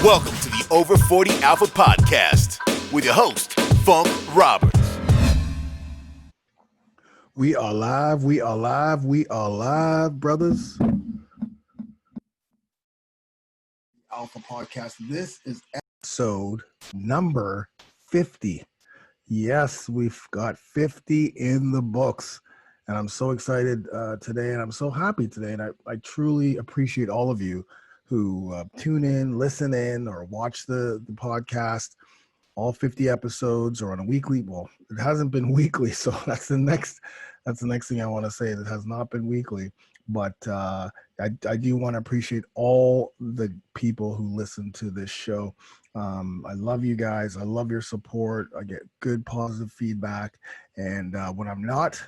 Welcome to the Over 40 Alpha Podcast with your host, Funk Roberts. We are live, brothers. Alpha Podcast. This is episode number 50. Yes, we've got 50 in the books. And I'm so excited today, and I'm so happy today. And I truly appreciate all of you who tune in, listen in, or watch the podcast. All 50 episodes or on a weekly. Well, it hasn't been weekly, so that's the next thing I want to say. That has not been weekly, but I do want to appreciate all the people who listen to this show. I love you guys. I love your support. I get good positive feedback, and when I'm not,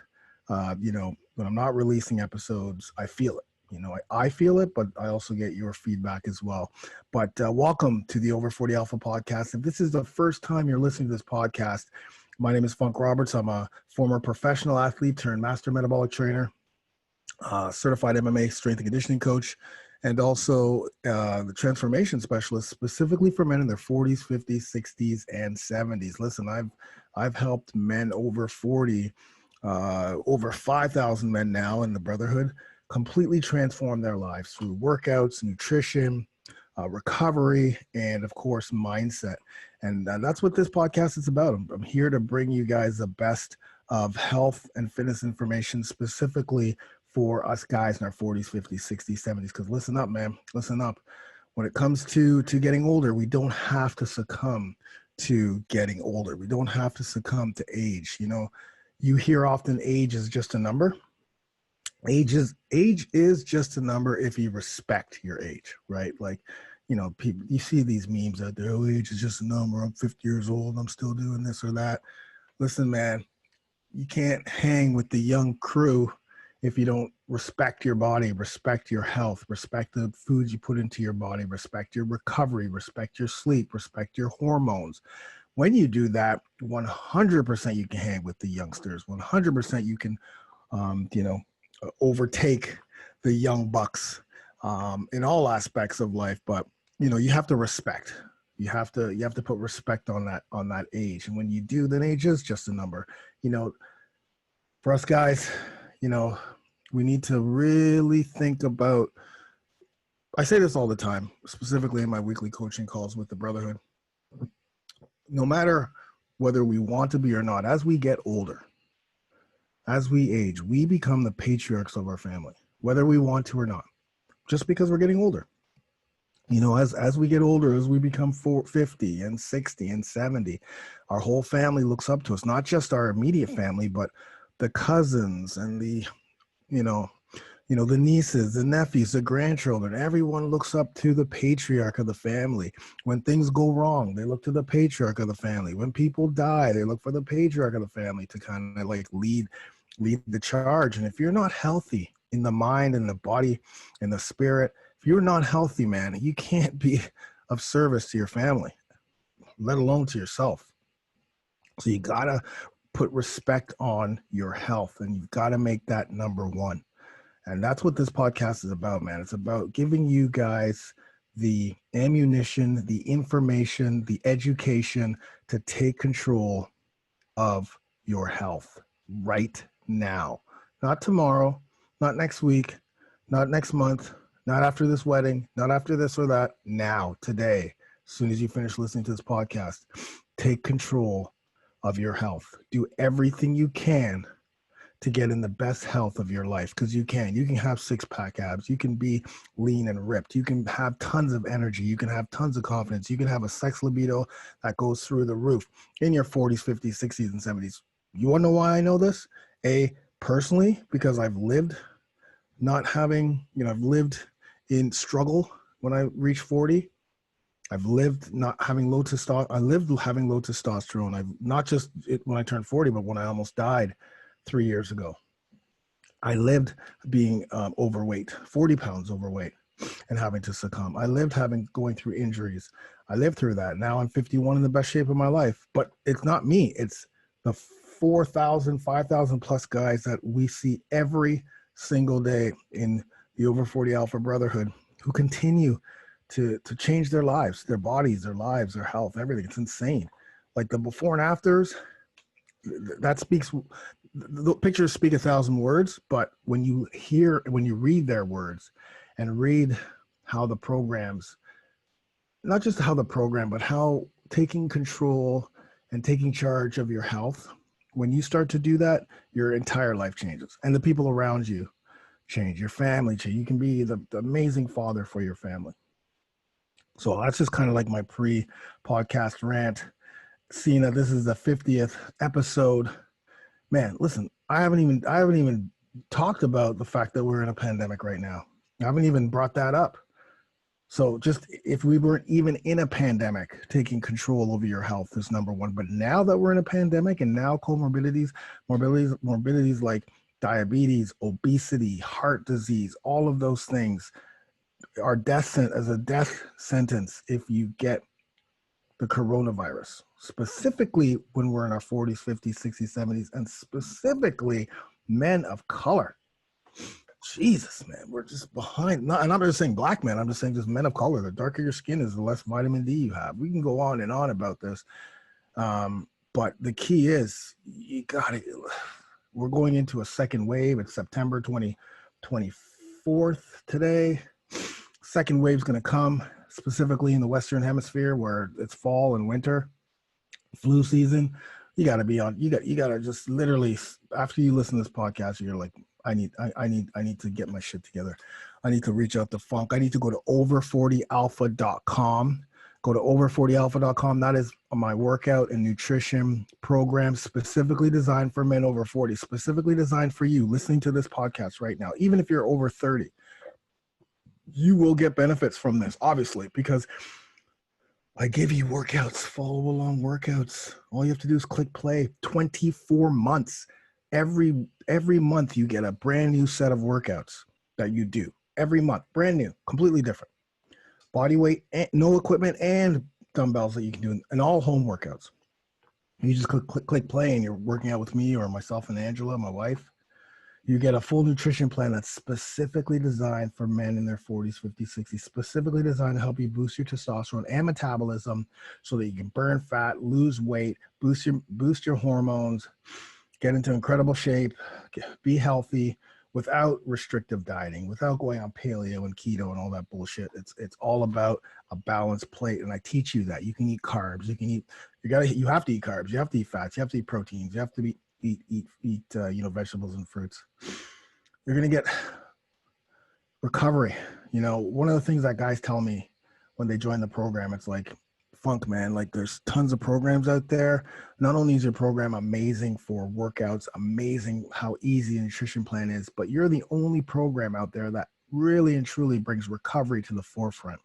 when I'm not releasing episodes, I feel it. I feel it, but I also get your feedback as well. But welcome to the Over 40 Alpha Podcast. If this is the first time you're listening to this podcast, my name is Funk Roberts. I'm a former professional athlete turned master metabolic trainer, certified MMA strength and conditioning coach, and also the transformation specialist specifically for men in their 40s, 50s, 60s, and 70s. Listen, I've helped men over 40, over 5,000 men now in the Brotherhood, completely transform their lives through workouts, nutrition, recovery, and of course, mindset. And that's what this podcast is about. I'm here to bring you guys the best of health and fitness information specifically for us guys in our 40s, 50s, 60s, 70s. Because listen up, man, listen up. When it comes to getting older, we don't have to succumb to getting older. We don't have to succumb to age. You hear often age is just a number. Age is just a number if you respect your age, right? Like, people, you see these memes out there, oh, age is just a number. I'm 50 years old. I'm still doing this or that. Listen, man, you can't hang with the young crew if you don't respect your body, respect your health, respect the foods you put into your body, respect your recovery, respect your sleep, respect your hormones. When you do that, 100% you can hang with the youngsters. 100% you can, overtake the young bucks in all aspects of life. But you have to respect. You have to put respect on that age. And when you do, then age is just a number. For us guys, we need to really think about, I say this all the time, specifically in my weekly coaching calls with the Brotherhood. No matter whether we want to be or not, as we get older, as we age, we become the patriarchs of our family, whether we want to or not, just because we're getting older. As we get older, as we become 50 and 60 and 70, our whole family looks up to us, not just our immediate family, but the cousins and the nieces, the nephews, the grandchildren. Everyone looks up to the patriarch of the family. When things go wrong, they look to the patriarch of the family. When people die, they look for the patriarch of the family to kind of like lead the charge. And if you're not healthy in the mind and the body and the spirit, if you're not healthy, man, you can't be of service to your family, let alone to yourself. So you gotta put respect on your health, and you've got to make that number one. And that's what this podcast is about, man. It's about giving you guys the ammunition, the information, the education to take control of your health right now. Not tomorrow, not next week, not next month, not after this wedding, not after this or that. Now, today, as soon as you finish listening to this podcast, take control of your health. Do everything you can to get in the best health of your life, because you can have six-pack abs, you can be lean and ripped, you can have tons of energy, you can have tons of confidence, you can have a sex libido that goes through the roof in your 40s, 50s, 60s, and 70s. You want to know why I know this? Personally, because I've lived I've lived in struggle when I reached 40. I've lived having low testosterone. I've not just when I turned 40, but when I almost died 3 years ago. I lived being overweight, 40 pounds overweight, and having to succumb. I lived going through injuries. I lived through that. Now I'm 51 in the best shape of my life. But it's not me. It's the 4,000, 5,000 plus guys that we see every single day in the Over 40 Alpha Brotherhood who continue to change their lives, their bodies, their lives, their health, everything. It's insane. Like the before and afters, that speaks, the pictures speak 1,000 words, but when you read their words and read how the programs, not just how the program, but how taking control and taking charge of your health, when you start to do that, your entire life changes and the people around you change, your family change. You can be the amazing father for your family. So that's just kind of like my pre-podcast rant. Seeing that this is the 50th episode, man, listen, I haven't even talked about the fact that we're in a pandemic right now. I haven't even brought that up. So just if we weren't even in a pandemic, taking control over your health is number one. But now that we're in a pandemic and now morbidities like diabetes, obesity, heart disease, all of those things are as a death sentence if you get the coronavirus, specifically when we're in our 40s, 50s, 60s, 70s, and specifically men of color. Jesus, man, we're just behind. And I'm not just saying black men. I'm just saying just men of color. The darker your skin is, the less vitamin D you have. We can go on and on about this. But the key is we're going into a second wave. It's September 24th today. Second wave's going to come specifically in the Western Hemisphere where it's fall and winter, flu season. You got to just literally, after you listen to this podcast, you're like, I need to get my shit together. I need to reach out to Funk. I need to go to over40alpha.com. Go to over40alpha.com. That is my workout and nutrition program specifically designed for men over 40, specifically designed for you listening to this podcast right now. Even if you're over 30, you will get benefits from this, obviously, because I give you workouts, follow along workouts. All you have to do is click play. 24 months. Every month you get a brand new set of workouts that you do. Every month, brand new, completely different. Body weight, no equipment, and dumbbells that you can do, and all home workouts. You just click play, and you're working out with me or myself and Angela, my wife. You get a full nutrition plan that's specifically designed for men in their 40s, 50s, 60s, specifically designed to help you boost your testosterone and metabolism so that you can burn fat, lose weight, boost your hormones, get into incredible shape, be healthy without restrictive dieting, without going on paleo and keto and all that bullshit. It's all about a balanced plate, and I teach you that. You can eat carbs, you have to eat carbs, you have to eat fats, you have to eat proteins, you have to eat vegetables and fruits. You're gonna get recovery. One of the things that guys tell me when they join the program, it's like, Funk, man, like there's tons of programs out there. Not only is your program amazing for workouts, amazing how easy a nutrition plan is, but you're the only program out there that really and truly brings recovery to the forefront.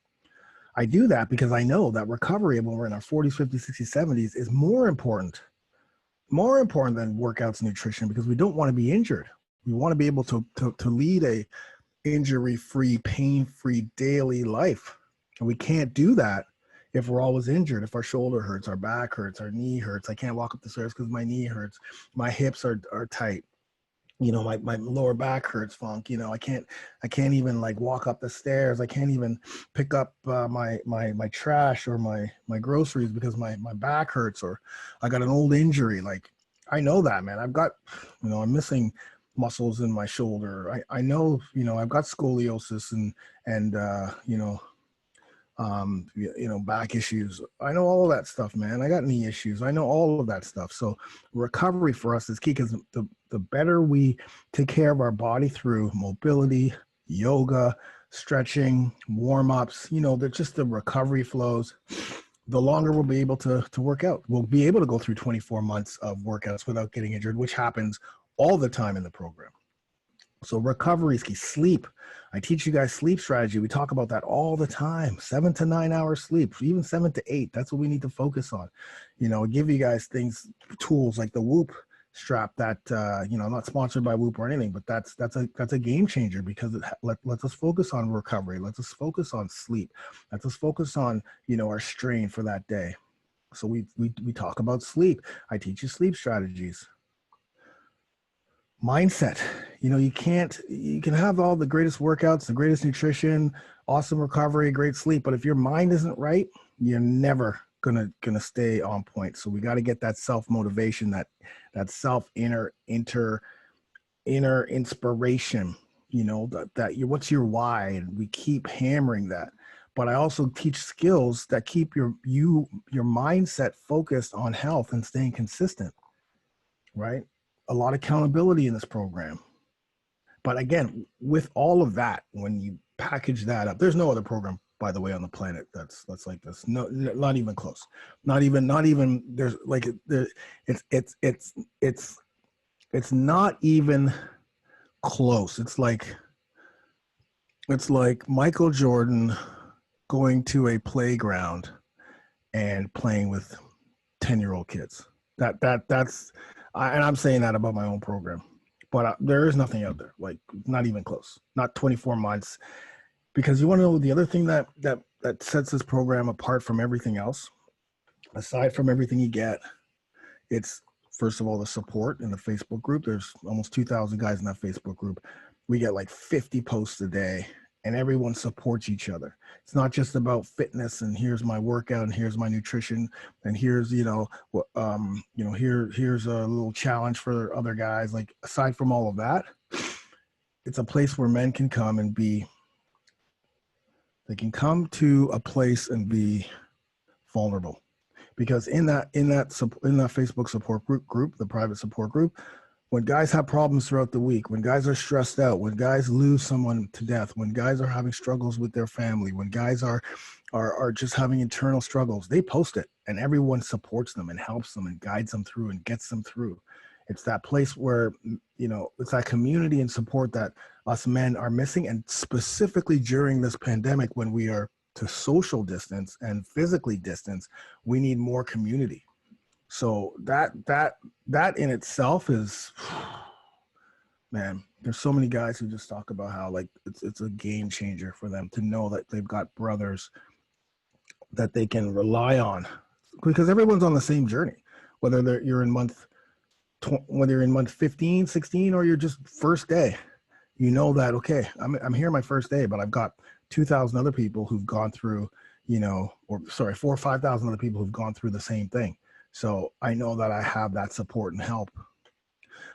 I do that because I know that recovery when we're in our 40s, 50s, 60s, 70s is more important than workouts and nutrition, because we don't want to be injured. We want to be able to lead a injury-free, pain-free daily life. And we can't do that if we're always injured, if our shoulder hurts, our back hurts, our knee hurts. I can't walk up the stairs because my knee hurts. My hips are tight. My lower back hurts, Funk. I can't even like walk up the stairs. I can't even pick up my trash or my groceries because my back hurts, or I got an old injury. Like, I know that, man. I've got, I'm missing muscles in my shoulder. I know, I've got scoliosis and back issues. I know all of that stuff, man. I got knee issues. I know all of that stuff. So recovery for us is key, because the better we take care of our body through mobility, yoga, stretching, warm-ups, they're just the recovery flows, the longer we'll be able to work out. We'll be able to go through 24 months of workouts without getting injured, which happens all the time in the program. So recovery is key. Sleep. I teach you guys sleep strategy. We talk about that all the time. 7 to 9 hours sleep, even 7 to 8. That's what we need to focus on. I give you guys tools like the Whoop strap that, I'm not sponsored by Whoop or anything, but that's a game changer, because it lets us focus on recovery. Lets us focus on sleep. Lets us focus on, our strain for that day. So we talk about sleep. I teach you sleep strategies. Mindset. You can have all the greatest workouts, the greatest nutrition, awesome recovery, great sleep. But if your mind isn't right, you're never gonna stay on point. So we got to get that self-motivation, that inner inspiration, that what's your why? And we keep hammering that. But I also teach skills that keep your mindset focused on health and staying consistent, right? A lot of accountability in this program. But again, with all of that, when you package that up, there's no other program, by the way, on the planet that's like this. No, not even close. Not even. There's like it's not even close. It's like Michael Jordan going to a playground and playing with 10-year-old kids. That's and I'm saying that about my own program. But there is nothing out there, like not even close, not 24 months. Because you want to know the other thing that sets this program apart from everything else, aside from everything you get, it's first of all the support in the Facebook group. There's almost 2,000 guys in that Facebook group. We get like 50 posts a day, and everyone supports each other. It's not just about fitness and here's my workout and here's my nutrition and here's here's a little challenge for other guys. Like aside from all of that, it's a place where men can come and be. They can come to a place and be vulnerable, because in that Facebook support group, the private support group, when guys have problems throughout the week, when guys are stressed out, when guys lose someone to death, when guys are having struggles with their family, when guys are just having internal struggles, they post it and everyone supports them and helps them and guides them through and gets them through. It's that place where, it's that community and support that us men are missing. And specifically during this pandemic, when we are to social distance and physically distance, we need more community. So that in itself is, man, there's so many guys who just talk about how like it's a game changer for them to know that they've got brothers that they can rely on, because everyone's on the same journey, whether you're in month 15, 16, or you're just first day. That, okay, I'm here my first day, but I've got 2,000 other people who've gone through, 4,000 or 5,000 other people who've gone through the same thing. So I know that I have that support and help.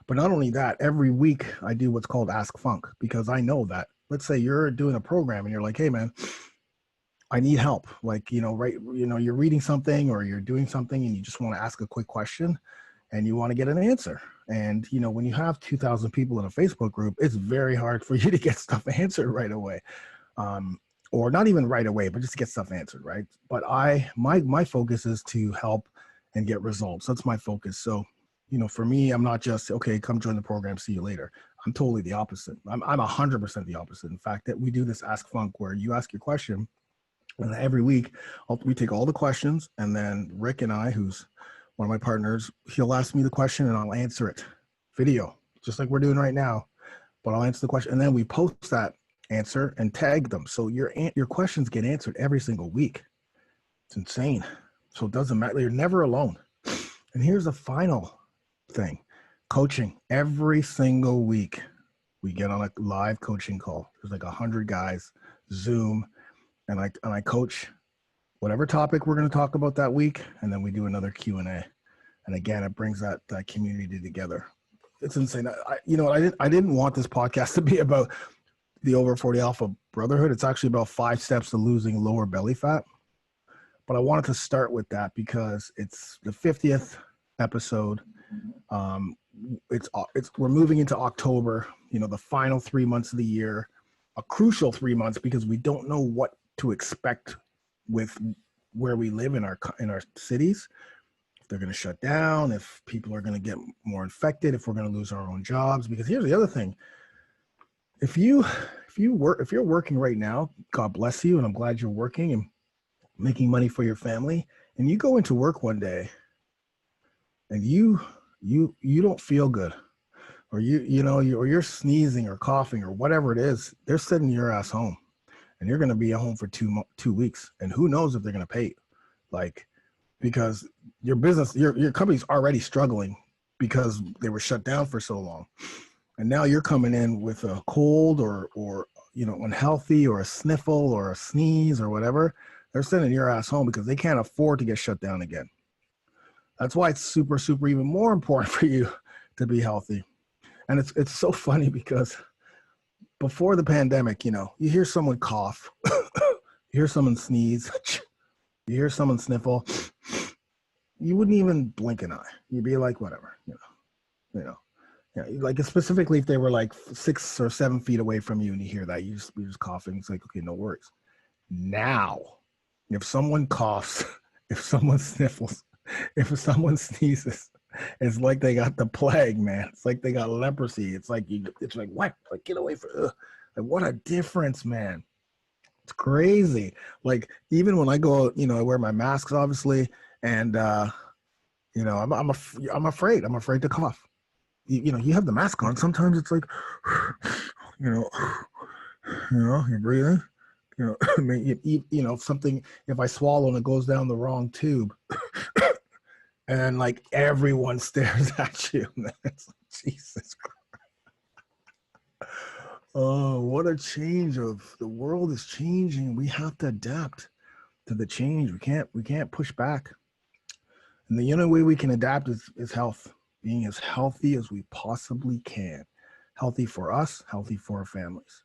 But not only that, every week I do what's called Ask Funk, because I know that, let's say you're doing a program and you're like, hey man, I need help. Like, you're reading something or you're doing something and you just want to ask a quick question and you want to get an answer. And, when you have 2,000 people in a Facebook group, it's very hard for you to get stuff answered right away. Or not even right away, but just to get stuff answered, right? But my focus is to help and get results. That's my focus. So, for me, I'm not just, okay, come join the program, see you later. I'm totally the opposite. I'm 100% the opposite. In fact, that we do this Ask Funk where you ask your question, and every week we take all the questions, and then Rick and I, who's one of my partners, he'll ask me the question and I'll answer it video, just like we're doing right now. But I'll answer the question, and then we post that answer and tag them. So your questions get answered every single week. It's insane. So it doesn't matter. You're never alone. And here's the final thing. Coaching. Every single week, we get on a live coaching call. There's like 100 guys, Zoom, and I coach whatever topic we're going to talk about that week, and then we do another Q&A. And again, it brings that community together. It's insane. I didn't want this podcast to be about the Over 40 Alpha Brotherhood. It's actually about 5 steps to losing lower belly fat. But I wanted to start with that because it's the 50th episode. We're moving into October, the final 3 months of the year, a crucial 3 months because we don't know what to expect with where we live in our cities. If they're going to shut down, if people are going to get more infected, if we're going to lose our own jobs. Because here's the other thing: if you're working right now, God bless you, and I'm glad you're working and making money for your family, and you go into work one day and you don't feel good, or you're sneezing or coughing or whatever it is, they're sending your ass home, and you're going to be at home for 2 weeks, and who knows if they're going to pay you, because your business, your company's already struggling because they were shut down for so long, and now you're coming in with a cold or unhealthy or a sniffle or a sneeze or whatever, they're sending your ass home because they can't afford to get shut down again. That's why it's super, super even more important for you to be healthy. And it's so funny because before the pandemic, you hear someone cough, you hear someone sneeze, you hear someone sniffle, you wouldn't even blink an eye. You'd be like, whatever, yeah, like specifically if they were like 6 or 7 feet away from you and you hear that, you're just coughing. It's like, okay, no worries. Now, if someone coughs, if someone sniffles, if someone sneezes, it's like they got the plague, man. It's like they got leprosy. It's like what? Like, get away from. Like, what a difference, man. It's crazy. Like, even when I go out, I wear my masks, obviously, and I'm afraid. I'm afraid to cough. You have the mask on. Sometimes it's like, you're breathing. I mean, something. If I swallow and it goes down the wrong tube. And like everyone stares at you, man. It's like, Jesus Christ. Oh, what a change the world is changing. We have to adapt to the change. We can't push back. And the only way we can adapt is health. Being as healthy as we possibly can. Healthy for us, healthy for our families.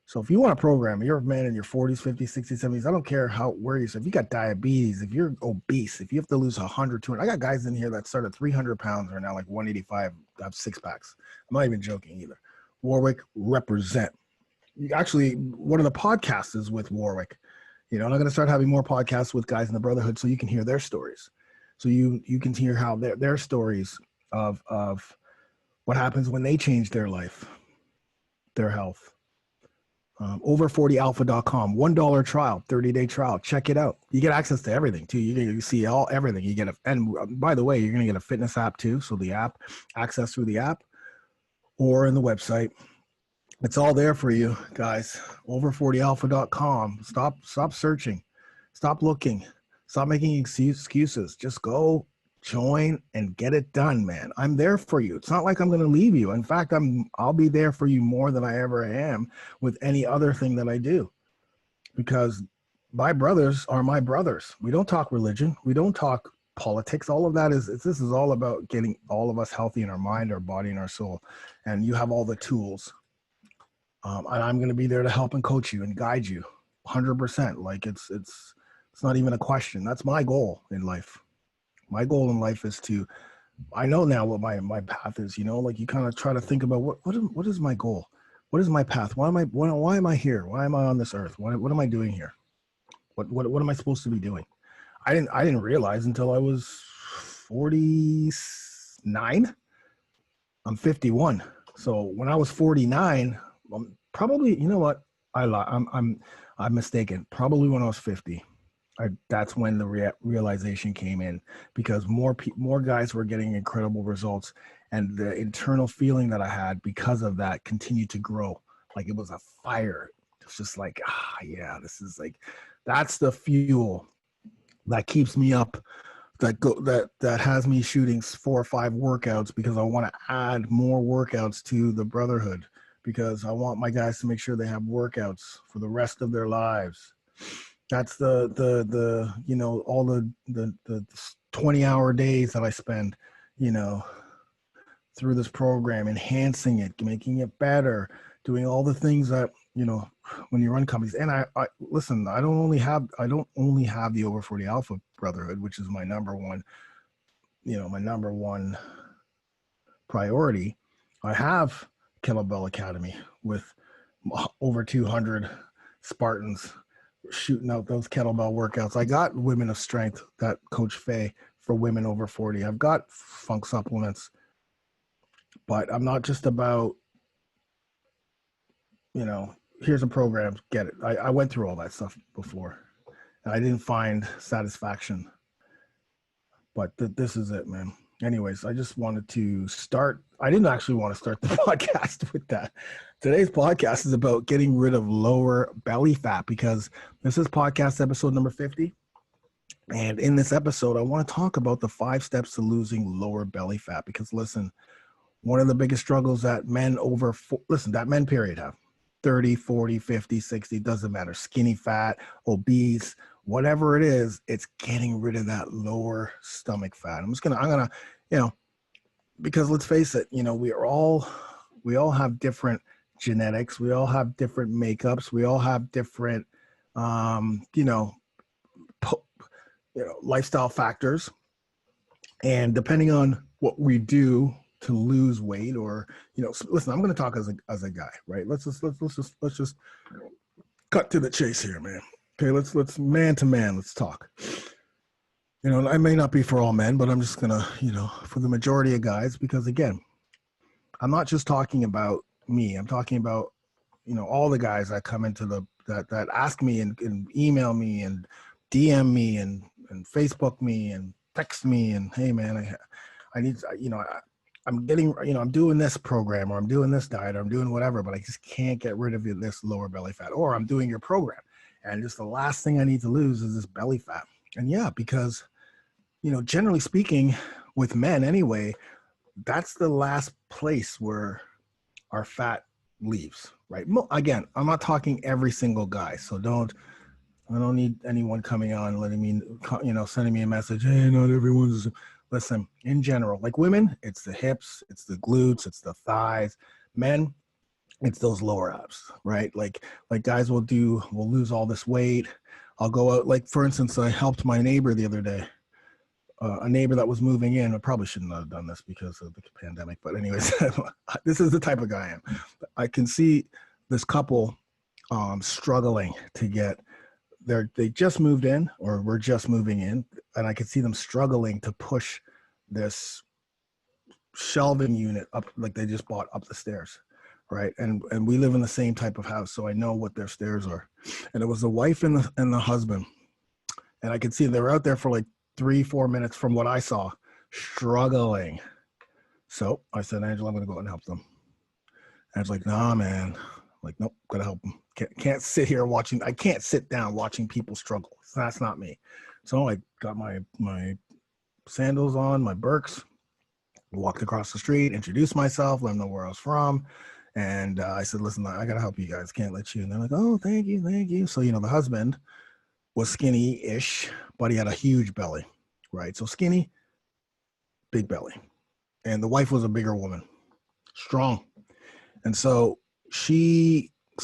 So if you want a program, you're a man in your 40s, 50s, 60s, 70s, I don't care where you're, if you got diabetes, if you're obese, if you have to lose 100, 200, I got guys in here that start at 300 pounds are now like 185, have 6-packs. I'm not even joking either. Warwick, represent. Actually, one of the podcasts is with Warwick. I'm going to start having more podcasts with guys in the Brotherhood so you can hear their stories. So you can hear how their stories of what happens when they change their life, their health. Over40alpha.com, $1 trial, 30-day trial. Check it out. You get access to everything too. You see everything. You get and by the way, you're going to get a fitness app too. So the app, access through the app or in the website. It's all there for you guys. Over40alpha.com. Stop searching. Stop looking. Stop making excuses. Just go join and get it done, man. I'm there for you. It's not like I'm going to leave you. In fact, I'll be there for you more than I ever am with any other thing that I do, because my brothers are my brothers. We don't talk religion. We don't talk politics. All of that this is all about getting all of us healthy in our mind, our body, and our soul. And you have all the tools. And I'm going to be there to help and coach you and guide you 100%. Like it's not even a question. That's my goal in life. My goal in life is I know now what my path is, like you kind of try to think about what is my goal? What is my path? Why am I here? Why am I on this earth? What am I doing here? What am I supposed to be doing? I didn't realize until I was 49. I'm 51. So when I was 49, probably, you know what? I'm mistaken. Probably when I was 50. That's when the realization came in, because more guys were getting incredible results, and the internal feeling that I had because of that continued to grow. Like it was a fire. It's just like, yeah, this is like, that's the fuel that keeps me up, that has me shooting 4 or 5 workouts, because I want to add more workouts to the Brotherhood, because I want my guys to make sure they have workouts for the rest of their lives. That's the all the 20-hour days that I spend, through this program, enhancing it, making it better, doing all the things that, when you run companies. And I listen, I don't only have the Over 40 Alpha Brotherhood, which is my number one priority. I have Kettlebell Academy with over 200 Spartans shooting out those kettlebell workouts. I got Women of Strength, that Coach Faye, for women over 40. I've got Funk supplements, but I'm not just about, here's a program, get it. I went through all that stuff before, and I didn't find satisfaction, but this is it, man. Anyways, I just wanted to start. I didn't actually want to start the podcast with that. Today's podcast is about getting rid of lower belly fat, because this is podcast episode number 50. And in this episode, I want to talk about the 5 steps to losing lower belly fat, because listen, one of the biggest struggles that men period have 30, 40, 50, 60, doesn't matter. Skinny, fat, obese, whatever it is, it's getting rid of that lower stomach fat. I'm gonna, because let's face it, we all have different genetics. We all have different makeups. We all have different, lifestyle factors. And depending on what we do to lose weight, or listen, I'm going to talk as a guy, right? Let's just cut to the chase here, man. Okay, let's man to man, let's talk. I may not be for all men, but I'm just gonna, for the majority of guys, because again, I'm not just talking about me. I'm talking about, all the guys that come into that ask me and email me and DM me and Facebook me and text me and, hey man, I need, I'm getting, I'm doing this program, or I'm doing this diet, or I'm doing whatever, but I just can't get rid of this lower belly fat, or I'm doing your program, and just the last thing I need to lose is this belly fat. And yeah, because, generally speaking, with men anyway, that's the last place where our fat leaves, right? Again, I'm not talking every single guy, so I don't need anyone coming on letting me, sending me a message, hey, not everyone's. Listen, in general, like women, it's the hips, it's the glutes, it's the thighs. Men, it's those lower abs, right? Like guys will lose all this weight. I'll go out, like for instance, I helped my neighbor the other day, a neighbor that was moving in. I probably shouldn't have done this because of the pandemic, but anyways, this is the type of guy I am. I can see this couple struggling to get they just moved in, or we're just moving in, and I could see them struggling to push this shelving unit up, like they just bought up the stairs, right? And we live in the same type of house, so I know what their stairs are. And it was the wife and the husband, and I could see they were out there for like 3-4 minutes from what I saw, struggling. So I said, Angela, I'm gonna go out and help them. And it's like, nah, man. I'm like, nope, gotta help them. Can't sit here watching. I can't sit down watching people struggle. That's not me. So I got my sandals on, my Birks, walked across the street, introduced myself, let them know where I was from. And I said, listen, I got to help you guys. Can't let you. And they're like, oh, thank you. Thank you. So, the husband was skinny-ish, but he had a huge belly, right? So skinny, big belly. And the wife was a bigger woman, strong. And so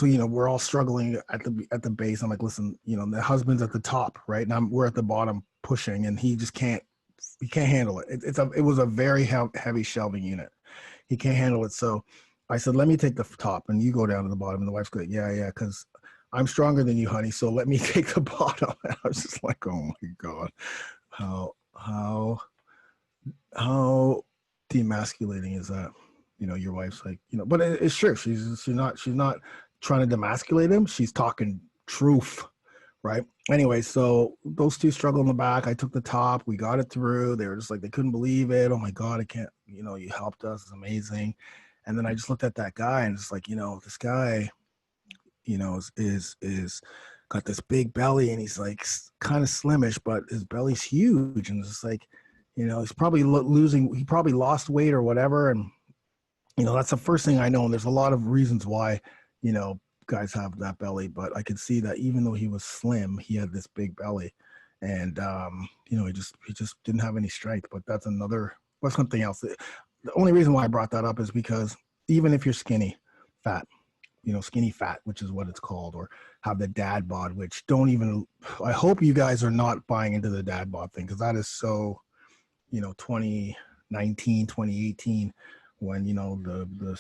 we're all struggling at the base. I'm like, listen, the husband's at the top, right? And we're at the bottom pushing, and he just can't handle it. It was a very heavy shelving unit. He can't handle it. So I said, let me take the top and you go down to the bottom. And the wife's going, yeah, because I'm stronger than you, honey. So let me take the bottom. And I was just like, oh my God, how demasculating is that? Your wife's like, but it's true. She's not trying to demasculate him. She's talking truth, right? Anyway, so those two struggled in the back. I took the top. We got it through. They were just like, they couldn't believe it. Oh my God, I can't, you helped us. It's amazing. And then I just looked at that guy and it's like, this guy, is got this big belly, and he's like kind of slimish, but his belly's huge. And it's like, he's probably he probably lost weight or whatever. And, that's the first thing I know. And there's a lot of reasons why, guys have that belly, but I could see that even though he was slim, he had this big belly, and he just didn't have any strength. But that's something else. The only reason why I brought that up is because even if you're skinny fat, skinny fat, which is what it's called, or have the dad bod, which I hope you guys are not buying into the dad bod thing, because that is so, 2019, 2018, when, the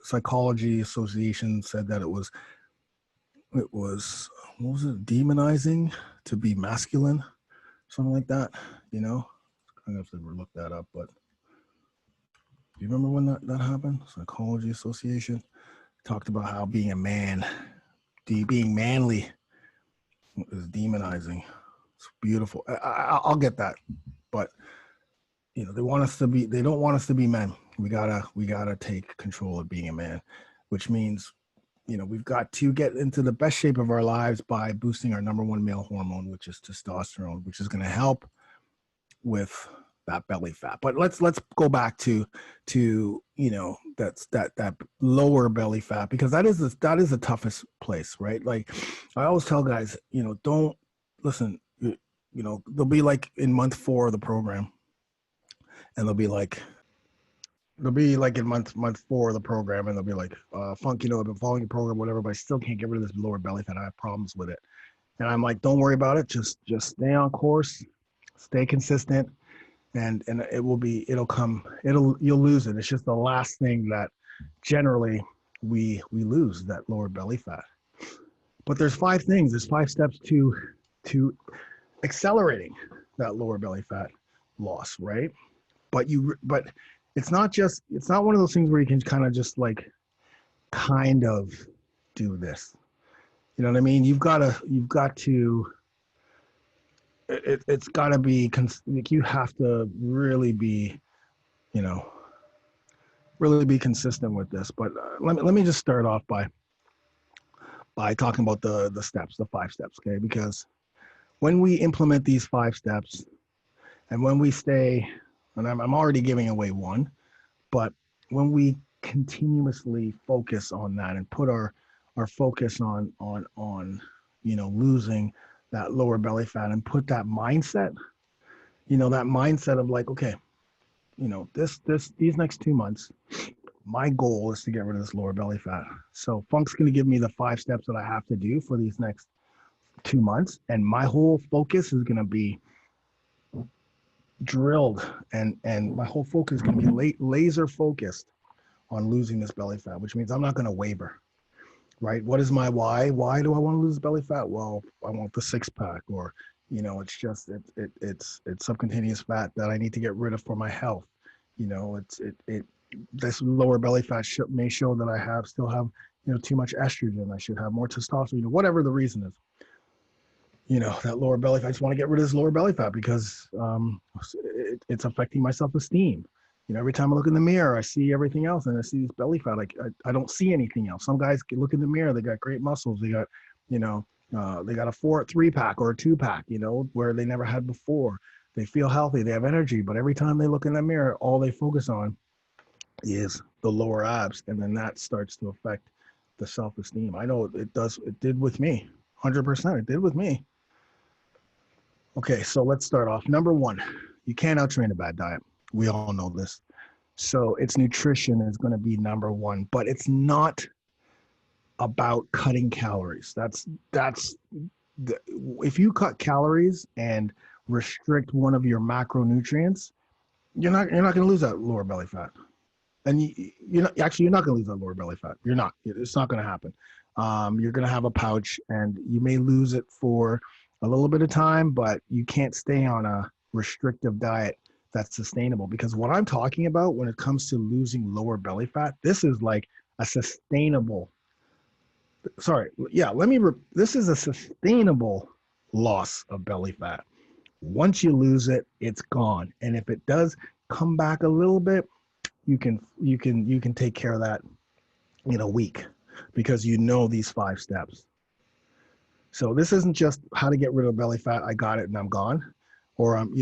psychology association said that it was, what was it, demonizing to be masculine, something like that, I'm gonna have to look that up. But do you remember when that happened? Psychology association talked about how being a man, being manly, is demonizing. It's beautiful. I'll get that, but they don't want us to be men. We gotta take control of being a man, which means, we've got to get into the best shape of our lives by boosting our number one male hormone, which is testosterone, which is going to help with that belly fat. But let's go back to that lower belly fat, because that is the toughest place, right? Like I always tell guys, don't listen. They'll be like in month 4 of the program, and they'll be like in month 4 of the program, and they'll be like, Funk, I've been following the program, whatever, but I still can't get rid of this lower belly fat. I have problems with it. And I'm like, don't worry about it. Just stay on course, stay consistent, and you'll lose it. It's just the last thing that generally we lose, that lower belly fat. But there's 5 things. There's 5 steps to accelerating that lower belly fat loss, right? But it's not one of those things where you can kind of just like kind of do this. You know what I mean? You've got to it's got to be like, you have to really be consistent with this. But let me just start off by talking about the steps, the 5 steps, okay? Because when we implement these 5 steps, and when we stay, and I'm already giving away one, but when we continuously focus on that and put our focus on losing that lower belly fat, and put that mindset, that mindset of like, okay, these next 2 months, my goal is to get rid of this lower belly fat. So Funk's going to give me the 5 steps that I have to do for these next 2 months, and my whole focus is going to be drilled, and my whole focus is going to be laser focused on losing this belly fat, which means I'm not going to waver. Right? What is my why? Why do I want to lose belly fat? Well, I want the 6-pack, or it's just it's subcutaneous fat that I need to get rid of for my health. This lower belly fat may show that I still have too much estrogen. I should have more testosterone. Whatever the reason is. That lower belly fat. I just want to get rid of this lower belly fat because it's affecting my self-esteem. Every time I look in the mirror, I see everything else, and I see this belly fat. I don't see anything else. Some guys can look in the mirror, they got great muscles. They got, they got a 3-pack or a 2-pack, where they never had before. They feel healthy, they have energy, but every time they look in the mirror, all they focus on is the lower abs, and then that starts to affect the self-esteem. I know it does. It did with me, 100%. It did with me. Okay, so let's start off. Number 1, you can't outtrain a bad diet. We all know this. So its nutrition is going to be number 1, but it's not about cutting calories. If you cut calories and restrict one of your macronutrients, you're not going to lose that lower belly fat. And you're not going to lose that lower belly fat. You're not. It's not going to happen. You're going to have a pouch, and you may lose it for a little bit of time, but you can't stay on a restrictive diet that's sustainable. Because what I'm talking about when it comes to losing lower belly fat, this is like a sustainable, this is a sustainable loss of belly fat. Once you lose it, it's gone. And if it does come back a little bit, you can take care of that in a week, because these 5 steps. So this isn't just how to get rid of belly fat. I got it and I'm gone. Or I'm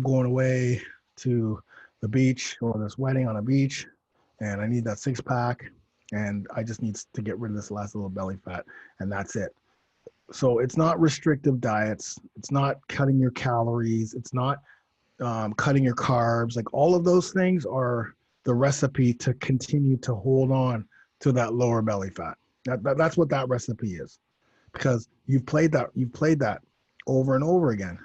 going away to the beach, or this wedding on a beach, and I need that 6-pack, and I just need to get rid of this last little belly fat, and that's it. So it's not restrictive diets. It's not cutting your calories. It's not cutting your carbs. Like, all of those things are the recipe to continue to hold on to that lower belly fat. That's what that recipe is, because you've played that over and over again.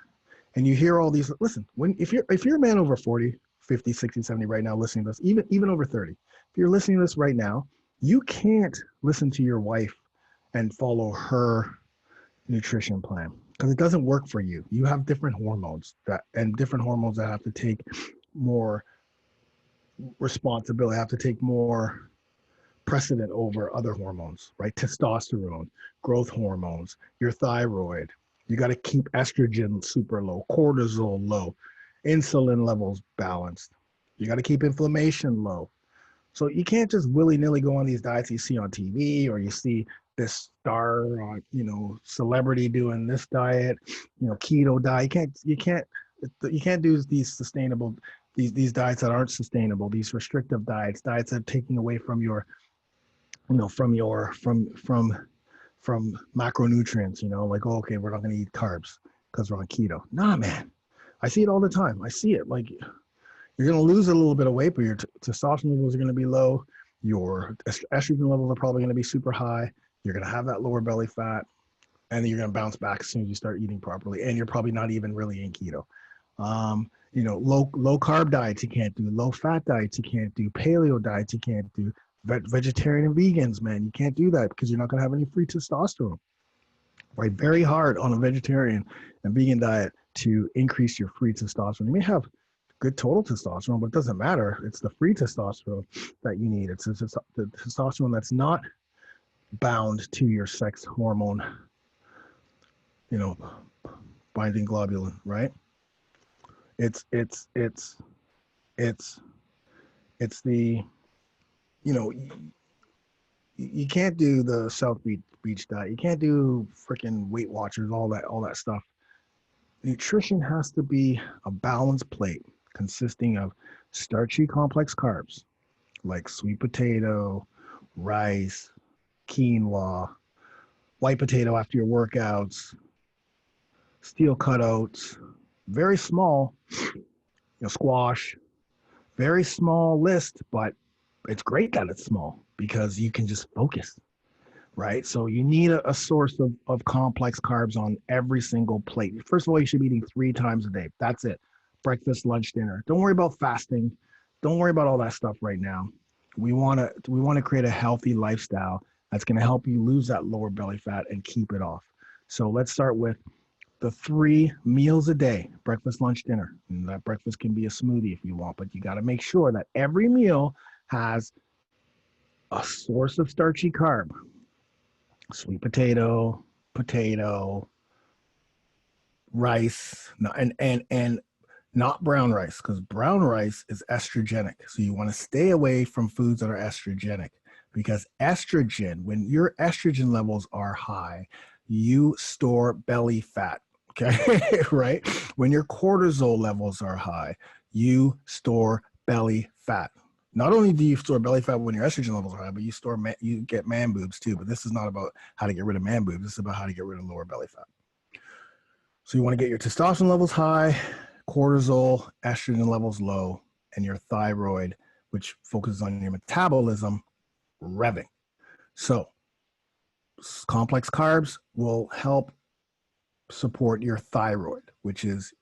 And you hear all these, listen, if you're a man over 40, 50, 60, 70 right now listening to this, even over 30, if you're listening to this right now, you can't listen to your wife and follow her nutrition plan, because it doesn't work for you. You have different hormones that have to take more responsibility, have to take more precedent over other hormones, right? Testosterone, growth hormones, your thyroid. You got to keep estrogen super low, cortisol low, insulin levels balanced. You got to keep inflammation low. So you can't just willy-nilly go on these diets you see on TV, or you see this star on, celebrity doing this diet, keto diet. You can't You can't do these sustainable, these diets that aren't sustainable, these restrictive diets that are taking away from your, from macronutrients, like, oh, okay, we're not going to eat carbs because we're on keto. Nah, man. I see it all the time. I see it. Like, you're going to lose a little bit of weight, but your testosterone levels are going to be low. Your estrogen levels are probably going to be super high. You're going to have that lower belly fat, and then you're going to bounce back as soon as you start eating properly. And you're probably not even really in keto. Low carb diets you can't do. Low fat diets you can't do. Paleo diets you can't do. Vegetarian and vegans, man, you can't do that because you're not going to have any free testosterone. Right, very hard on a vegetarian and vegan diet to increase your free testosterone. You may have good total testosterone, but it doesn't matter. It's the free testosterone that you need. It's the testosterone that's not bound to your sex hormone, binding globulin, right? It's the, you can't do the South Beach diet. You can't do freaking Weight Watchers, all that stuff. Nutrition has to be a balanced plate consisting of starchy complex carbs like sweet potato, rice, quinoa, white potato after your workouts, steel cut oats, very small, squash, very small list, but it's great that it's small because you can just focus, right? So you need a source of complex carbs on every single plate. First of all, you should be eating 3 times a day. That's it. Breakfast, lunch, dinner. Don't worry about fasting. Don't worry about all that stuff right now. We want to create a healthy lifestyle that's going to help you lose that lower belly fat and keep it off. So let's start with the 3 meals a day, breakfast, lunch, dinner. And that breakfast can be a smoothie if you want, but you got to make sure that every meal has a source of starchy carb. Sweet potato, rice, and not brown rice, because brown rice is estrogenic. So you want to stay away from foods that are estrogenic, because estrogen, when your estrogen levels are high, you store belly fat. Okay, right? When your cortisol levels are high, you store belly fat. Not only do you store belly fat when your estrogen levels are high, but you get man boobs too. But this is not about how to get rid of man boobs. This is about how to get rid of lower belly fat. So you want to get your testosterone levels high, cortisol, estrogen levels low, and your thyroid, which focuses on your metabolism, revving. So complex carbs will help support your thyroid, which is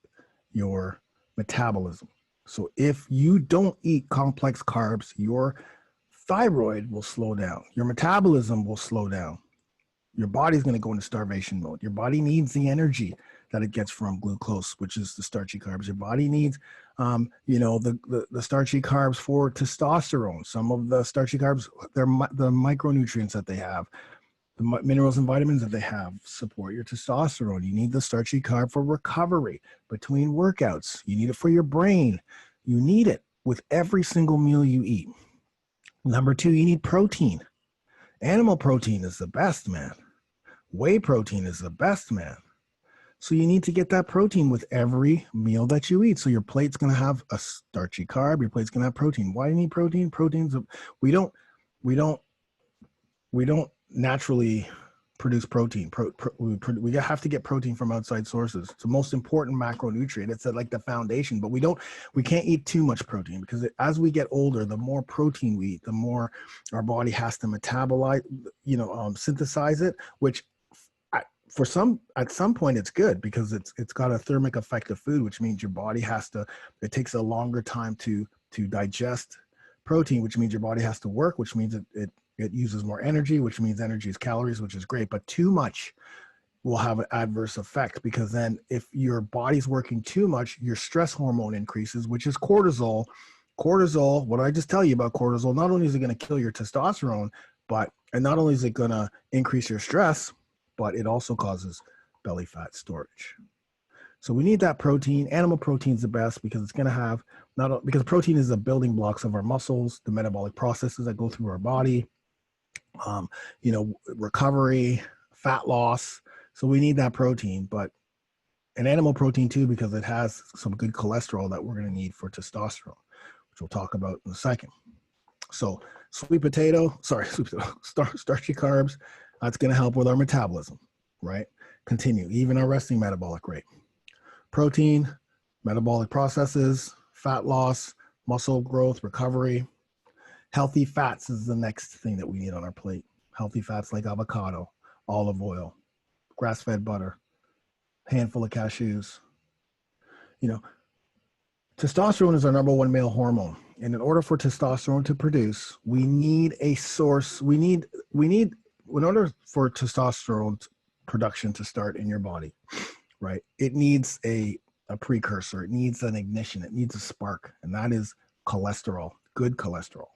your metabolism. So if you don't eat complex carbs, your thyroid will slow down. Your metabolism will slow down. Your body's going to go into starvation mode. Your body needs the energy that it gets from glucose, which is the starchy carbs. Your body needs, the starchy carbs for testosterone. Some of the starchy carbs, they're the micronutrients that they have. The minerals and vitamins that they have support your testosterone. You need the starchy carb for recovery between workouts. You need it for your brain. You need it with every single meal you eat. Number 2, you need protein. Animal protein is the best, man. Whey protein is the best, man. So you need to get that protein with every meal that you eat. So your plate's going to have a starchy carb. Your plate's going to have protein. Why do you need protein? We don't naturally produce protein. We have to get protein from outside sources. It's the most important macronutrient. It's like the foundation, but we can't eat too much protein, because as we get older, the more protein we eat, the more our body has to metabolize, synthesize it, which at some point it's good, because it's got a thermic effect of food, which means your body it takes a longer time to digest protein, which means your body has to work, which means it uses more energy, which means energy is calories, which is great. But too much will have an adverse effect, because then if your body's working too much, your stress hormone increases, which is cortisol. Cortisol, what I just tell you about cortisol, not only is it going to kill your testosterone, and not only is it going to increase your stress, but it also causes belly fat storage. So we need that protein. Animal protein is the best, because it's going to have because protein is the building blocks of our muscles, the metabolic processes that go through our body, recovery, fat loss. So we need that protein. But and animal protein too, because it has some good cholesterol that we're going to need for testosterone, which we'll talk about in a second. So sweet potato, starchy carbs, that's going to help with our metabolism, right? Continue, even our resting metabolic rate. Protein, metabolic processes, fat loss, muscle growth, recovery. Healthy fats is the next thing that we need on our plate. Healthy fats like avocado, olive oil, grass-fed butter, handful of cashews. You know, testosterone is our number one male hormone. And in order for testosterone to produce, we need a source. In order for testosterone production to start in your body, right? It needs a precursor. It needs an ignition. It needs a spark. And that is cholesterol, good cholesterol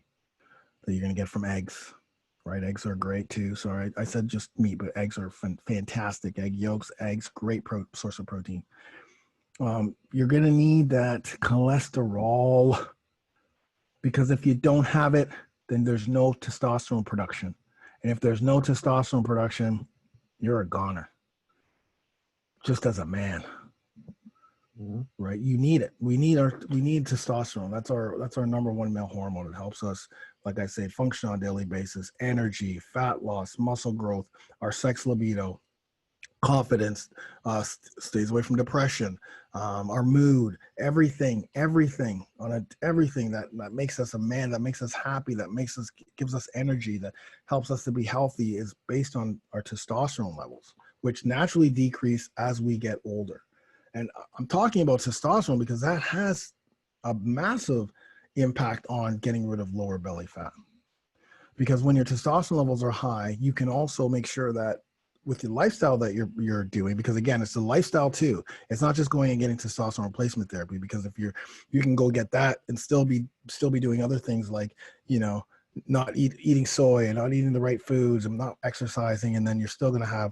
that you're going to get from eggs, right? Eggs are great too. Sorry, I said just meat, but eggs are fantastic. Egg yolks, eggs, great source of protein. You're going to need that cholesterol, because if you don't have it, then there's no testosterone production. And if there's no testosterone production, you're a goner. Just as a man, right? You need it. We need testosterone. That's our number one male hormone. It helps us, like I say, function on a daily basis, energy, fat loss, muscle growth, our sex libido, confidence, stays away from depression, our mood, everything that makes us a man, that makes us happy, gives us energy, that helps us to be healthy is based on our testosterone levels, which naturally decrease as we get older. And I'm talking about testosterone because that has a massive impact on getting rid of lower belly fat. Because when your testosterone levels are high, you can also make sure that with the lifestyle that you're doing, because again, it's a lifestyle too. It's not just going and getting testosterone replacement therapy, because if you can go get that and still be doing other things like, not eating soy and not eating the right foods and not exercising, and then you're still going to have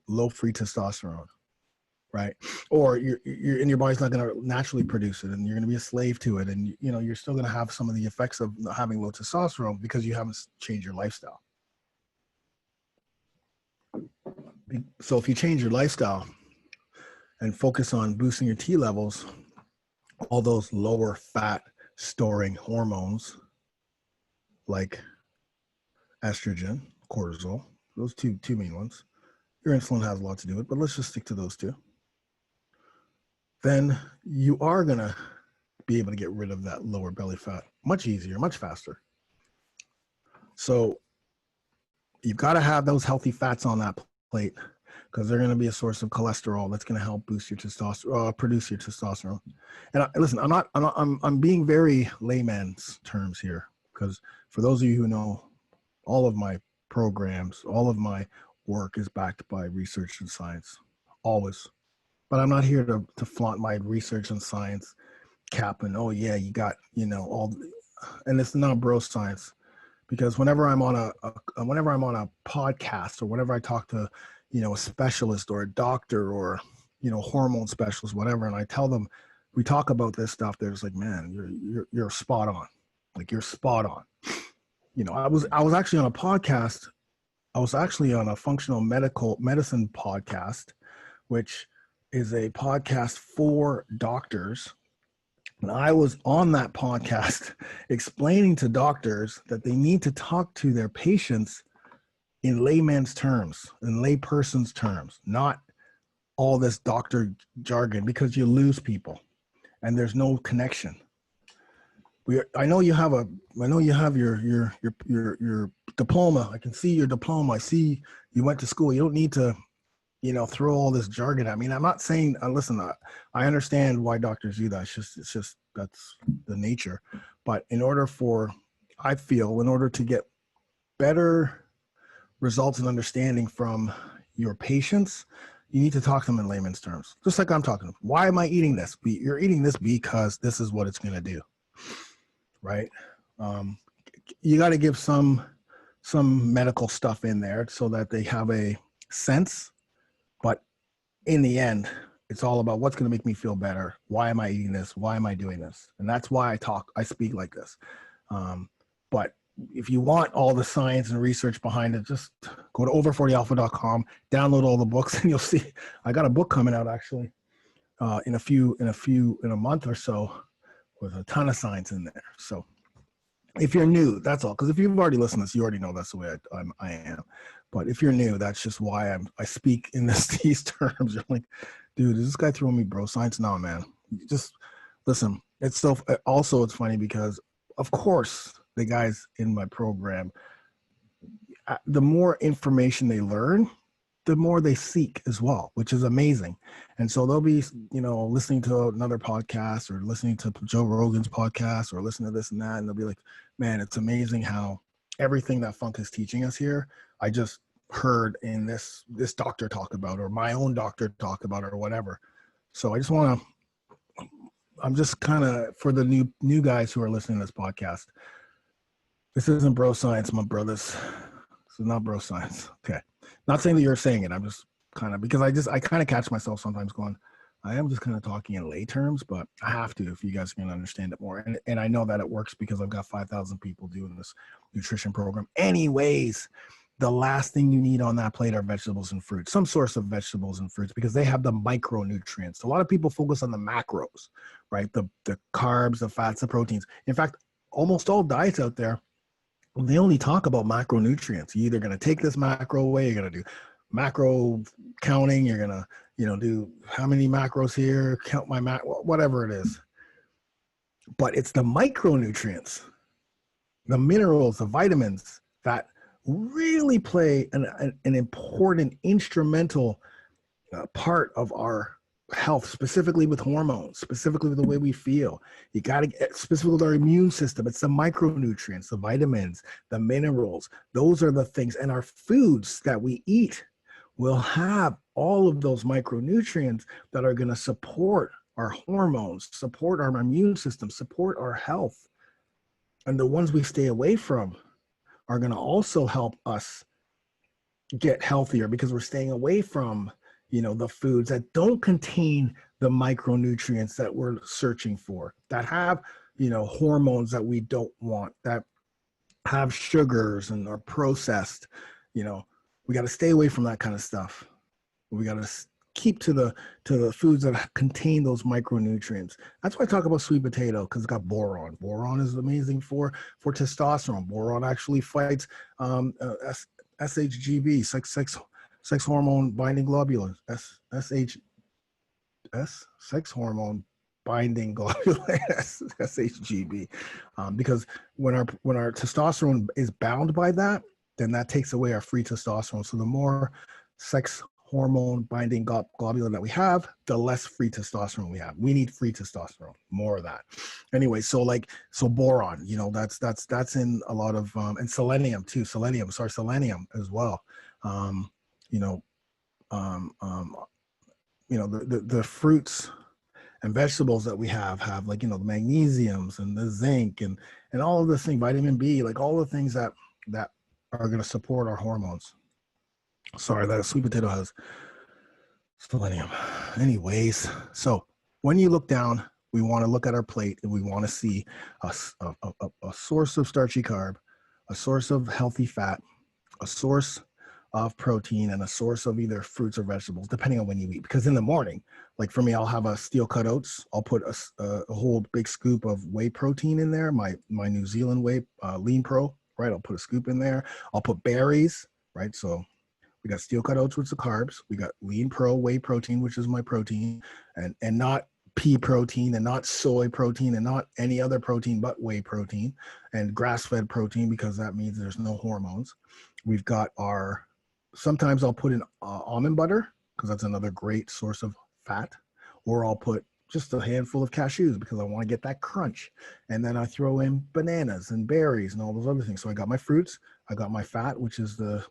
low free testosterone, right? Or your body's not going to naturally produce it, and you're going to be a slave to it, and you're still going to have some of the effects of having low testosterone because you haven't changed your lifestyle. So if you change your lifestyle and focus on boosting your T levels, all those lower fat storing hormones like estrogen, cortisol, those two main ones. Your insulin has a lot to do with it, but let's just stick to those two. Then you are going to be able to get rid of that lower belly fat much easier, much faster. So you've got to have those healthy fats on that plate, because they're going to be a source of cholesterol that's going to help boost your testosterone, produce your testosterone. And listen, I'm being very layman's terms here, because for those of you who know, all of my programs, all of my work is backed by research and science, always. But I'm not here to flaunt my research and science cap and, oh yeah, you got, and it's not bro science. Because whenever I'm on a podcast, or whenever I talk to, a specialist or a doctor or, hormone specialist, whatever, and I tell them, we talk about this stuff, they're just like, man, you're spot on. Like, you're spot on. I was actually on a podcast. I was actually on a functional medicine podcast, which is a podcast for doctors. And I was on that podcast explaining to doctors that they need to talk to their patients in layman's terms, in layperson's terms, not all this doctor jargon, because you lose people and there's no connection. I know you have your diploma. I can see your diploma. I see you went to school. You don't need to throw all this jargon at me. And I'm not saying, listen, I understand why doctors do that. It's just that's the nature. But in order to get better results and understanding from your patients, you need to talk to them in layman's terms. Just like I'm talking. Why am I eating this? You're eating this because this is what it's going to do. Right? You got to give some medical stuff in there so that they have a sense. But in the end, it's all about what's going to make me feel better. Why am I eating this? Why am I doing this? And that's why I speak like this. But if you want all the science and research behind it, just go to over40alpha.com, download all the books, and you'll see. I got a book coming out, actually. in a month or so with a ton of science in there. So if you're new, that's all. Because if you've already listened to this, you already know that's the way I am. But if you're new, that's just why I speak in these terms. You're like, dude, is this guy throwing me bro science? No, man. Just listen. It's funny because, of course, the guys in my program, the more information they learn, the more they seek as well, which is amazing. And so they'll be, listening to another podcast or listening to Joe Rogan's podcast or listening to this and that. And they'll be like, man, it's amazing how everything that Funk is teaching us here, I just heard in this doctor talk about, or my own doctor talk about, or whatever. So I just want to, I'm just kind of, for the new guys who are listening to this podcast, this isn't bro science, my brothers. This is not bro science. Okay. Not saying that you're saying it. I'm just kind of, because I kind of catch myself sometimes going, I am just kind of talking in lay terms, but I have to if you guys can understand it more. And I know that it works because I've got 5,000 people doing this nutrition program. Anyways, the last thing you need on that plate are vegetables and fruits, some source of vegetables and fruits, because they have the micronutrients. A lot of people focus on the macros, right? The carbs, the fats, the proteins. In fact, almost all diets out there, they only talk about macronutrients. You're either going to take this macro away, you're going to do macro counting, you're going to, do how many macros here, count my whatever it is. But it's the micronutrients, the minerals, the vitamins that really play an important instrumental part of our health, specifically with hormones, specifically with the way we feel. You got to get specific with our immune system. It's the micronutrients, the vitamins, the minerals. Those are the things. And our foods that we eat will have all of those micronutrients that are going to support our hormones, support our immune system, support our health. And the ones we stay away from are going to also help us get healthier because we're staying away from the foods that don't contain the micronutrients that we're searching for, that have, hormones that we don't want, that have sugars and are processed. We got to stay away from that kind of stuff. We got to keep to the foods that contain those micronutrients. That's why I talk about sweet potato, because it's got boron. Boron is amazing for testosterone. Boron actually fights SHGB, sex hormone binding globulin, sex hormone binding globulin, SHGB, because when our testosterone is bound by that, then that takes away our free testosterone. So the more sex hormone binding globulin that we have, the less free testosterone we have. We need free testosterone, more of that. Anyway, so boron, that's in a lot of, and selenium too. Selenium as well. The fruits and vegetables that we have like, the magnesiums and the zinc and all of this thing, vitamin B, like all the things that are going to support our hormones. Sorry, that sweet potato has selenium. Anyways, so when you look down, we want to look at our plate and we want to see a source of starchy carb, a source of healthy fat, a source of protein, and a source of either fruits or vegetables, depending on when you eat. Because in the morning, like for me, I'll have a steel cut oats. I'll put a whole big scoop of whey protein in there, my New Zealand whey, Lean Pro, right? I'll put a scoop in there. I'll put berries, right? So we got steel cut oats, which is the carbs. We got Lean Pro whey protein, which is my protein, and not pea protein and not soy protein and not any other protein but whey protein, and grass-fed protein, because that means there's no hormones. We've got sometimes I'll put in almond butter, because that's another great source of fat, or I'll put just a handful of cashews because I want to get that crunch. And then I throw in bananas and berries and all those other things. So I got my fruits, I got my fat, which is the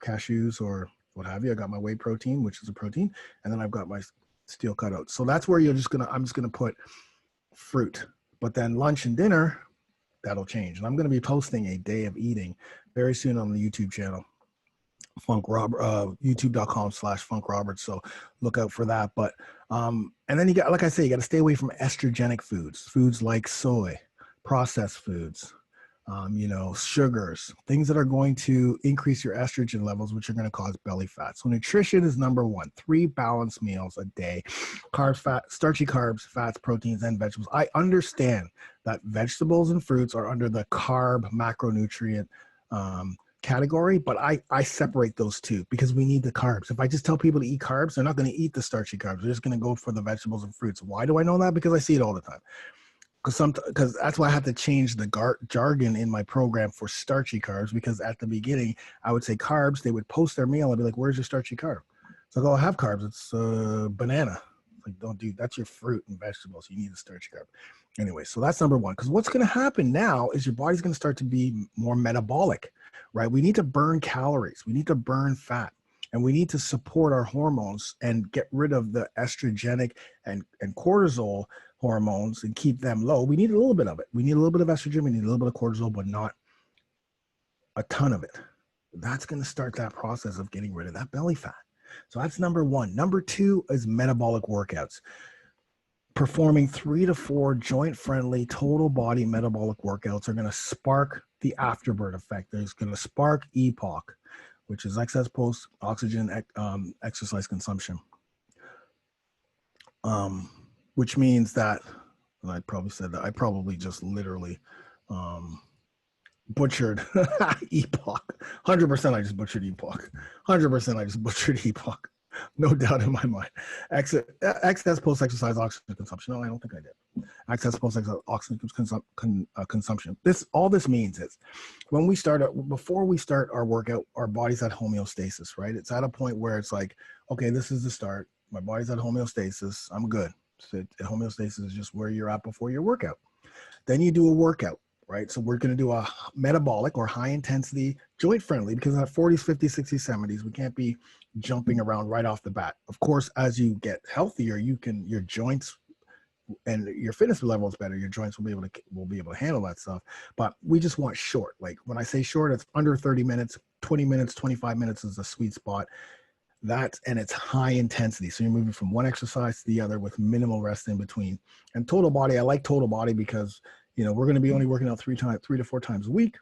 cashews or what have you. I got my whey protein, which is a protein, and then I've got my steel cut oats. So that's where I'm just gonna put fruit. But then lunch and dinner, that'll change. And I'm gonna be posting a day of eating very soon on the YouTube channel, youtube.com/Funk Roberts. So look out for that. But and then you got, like I say, you got to stay away from estrogenic foods like soy, processed foods, sugars, things that are going to increase your estrogen levels, which are going to cause belly fat. So nutrition is number one. 3 balanced meals a day, carbs, fat, starchy carbs, fats, proteins, and vegetables. I understand that vegetables and fruits are under the carb macronutrient category, but I separate those two because we need the carbs. If I just tell people to eat carbs, they're not going to eat the starchy carbs. They're just going to go for the vegetables and fruits. Why do I know that? Because I see it all the time. Because that's why I had to change the jargon in my program for starchy carbs, because at the beginning I would say carbs, they would post their meal, I'd be like, where's your starchy carb? So I go, I have carbs, it's banana. Like, don't do that's your fruit and vegetables, you need a starchy carb. Anyway, so that's number one, because what's going to happen now is your body's going to start to be more metabolic, right? We need to burn calories, we need to burn fat, and we need to support our hormones and get rid of the estrogenic and cortisol hormones and keep them low. We need a little bit of it. We need a little bit of estrogen. We need a little bit of cortisol, but not a ton of it. That's going to start that process of getting rid of that belly fat. So that's number one. Number two is metabolic workouts. Performing 3 to 4 joint-friendly total body metabolic workouts are going to spark the afterburn effect. There's going to spark EPOC, which is excess post-oxygen exercise consumption. Which means that, and I probably said that, I probably just literally butchered EPOC. 100% I just butchered EPOC. 100% I just butchered EPOC. No doubt in my mind. Excess post-exercise oxygen consumption. No, I don't think I did. Excess post-exercise oxygen consumption. All this means is when we before we start our workout, our body's at homeostasis, right? It's at a point where it's like, okay, this is the start. My body's at homeostasis. I'm good. So homeostasis is just where you're at before your workout. Then you do a workout, right? So we're going to do a metabolic or high intensity joint friendly, because at 40s, 50s, 60s, 70s, we can't be jumping around right off the bat. Of course, as you get healthier, your joints and your fitness level is better. Your joints will be able to handle that stuff. But we just want short. Like when I say short, it's under 30 minutes, 20 minutes, 25 minutes is the sweet spot. And it's high intensity. So you're moving from one exercise to the other with minimal rest in between. And total body, I like total body because, we're going to be only working out 3 to 4 times a week.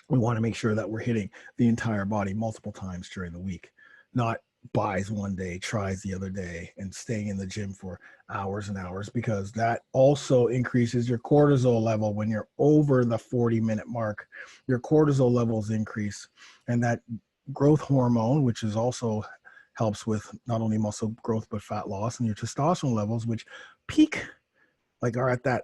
We want to make sure that we're hitting the entire body multiple times during the week, not buys one day, tries the other day, and staying in the gym for hours and hours, because that also increases your cortisol level. When you're over the 40-minute mark, your cortisol levels increase, and that growth hormone, which is also helps with not only muscle growth but fat loss, and your testosterone levels, which peak, like are at that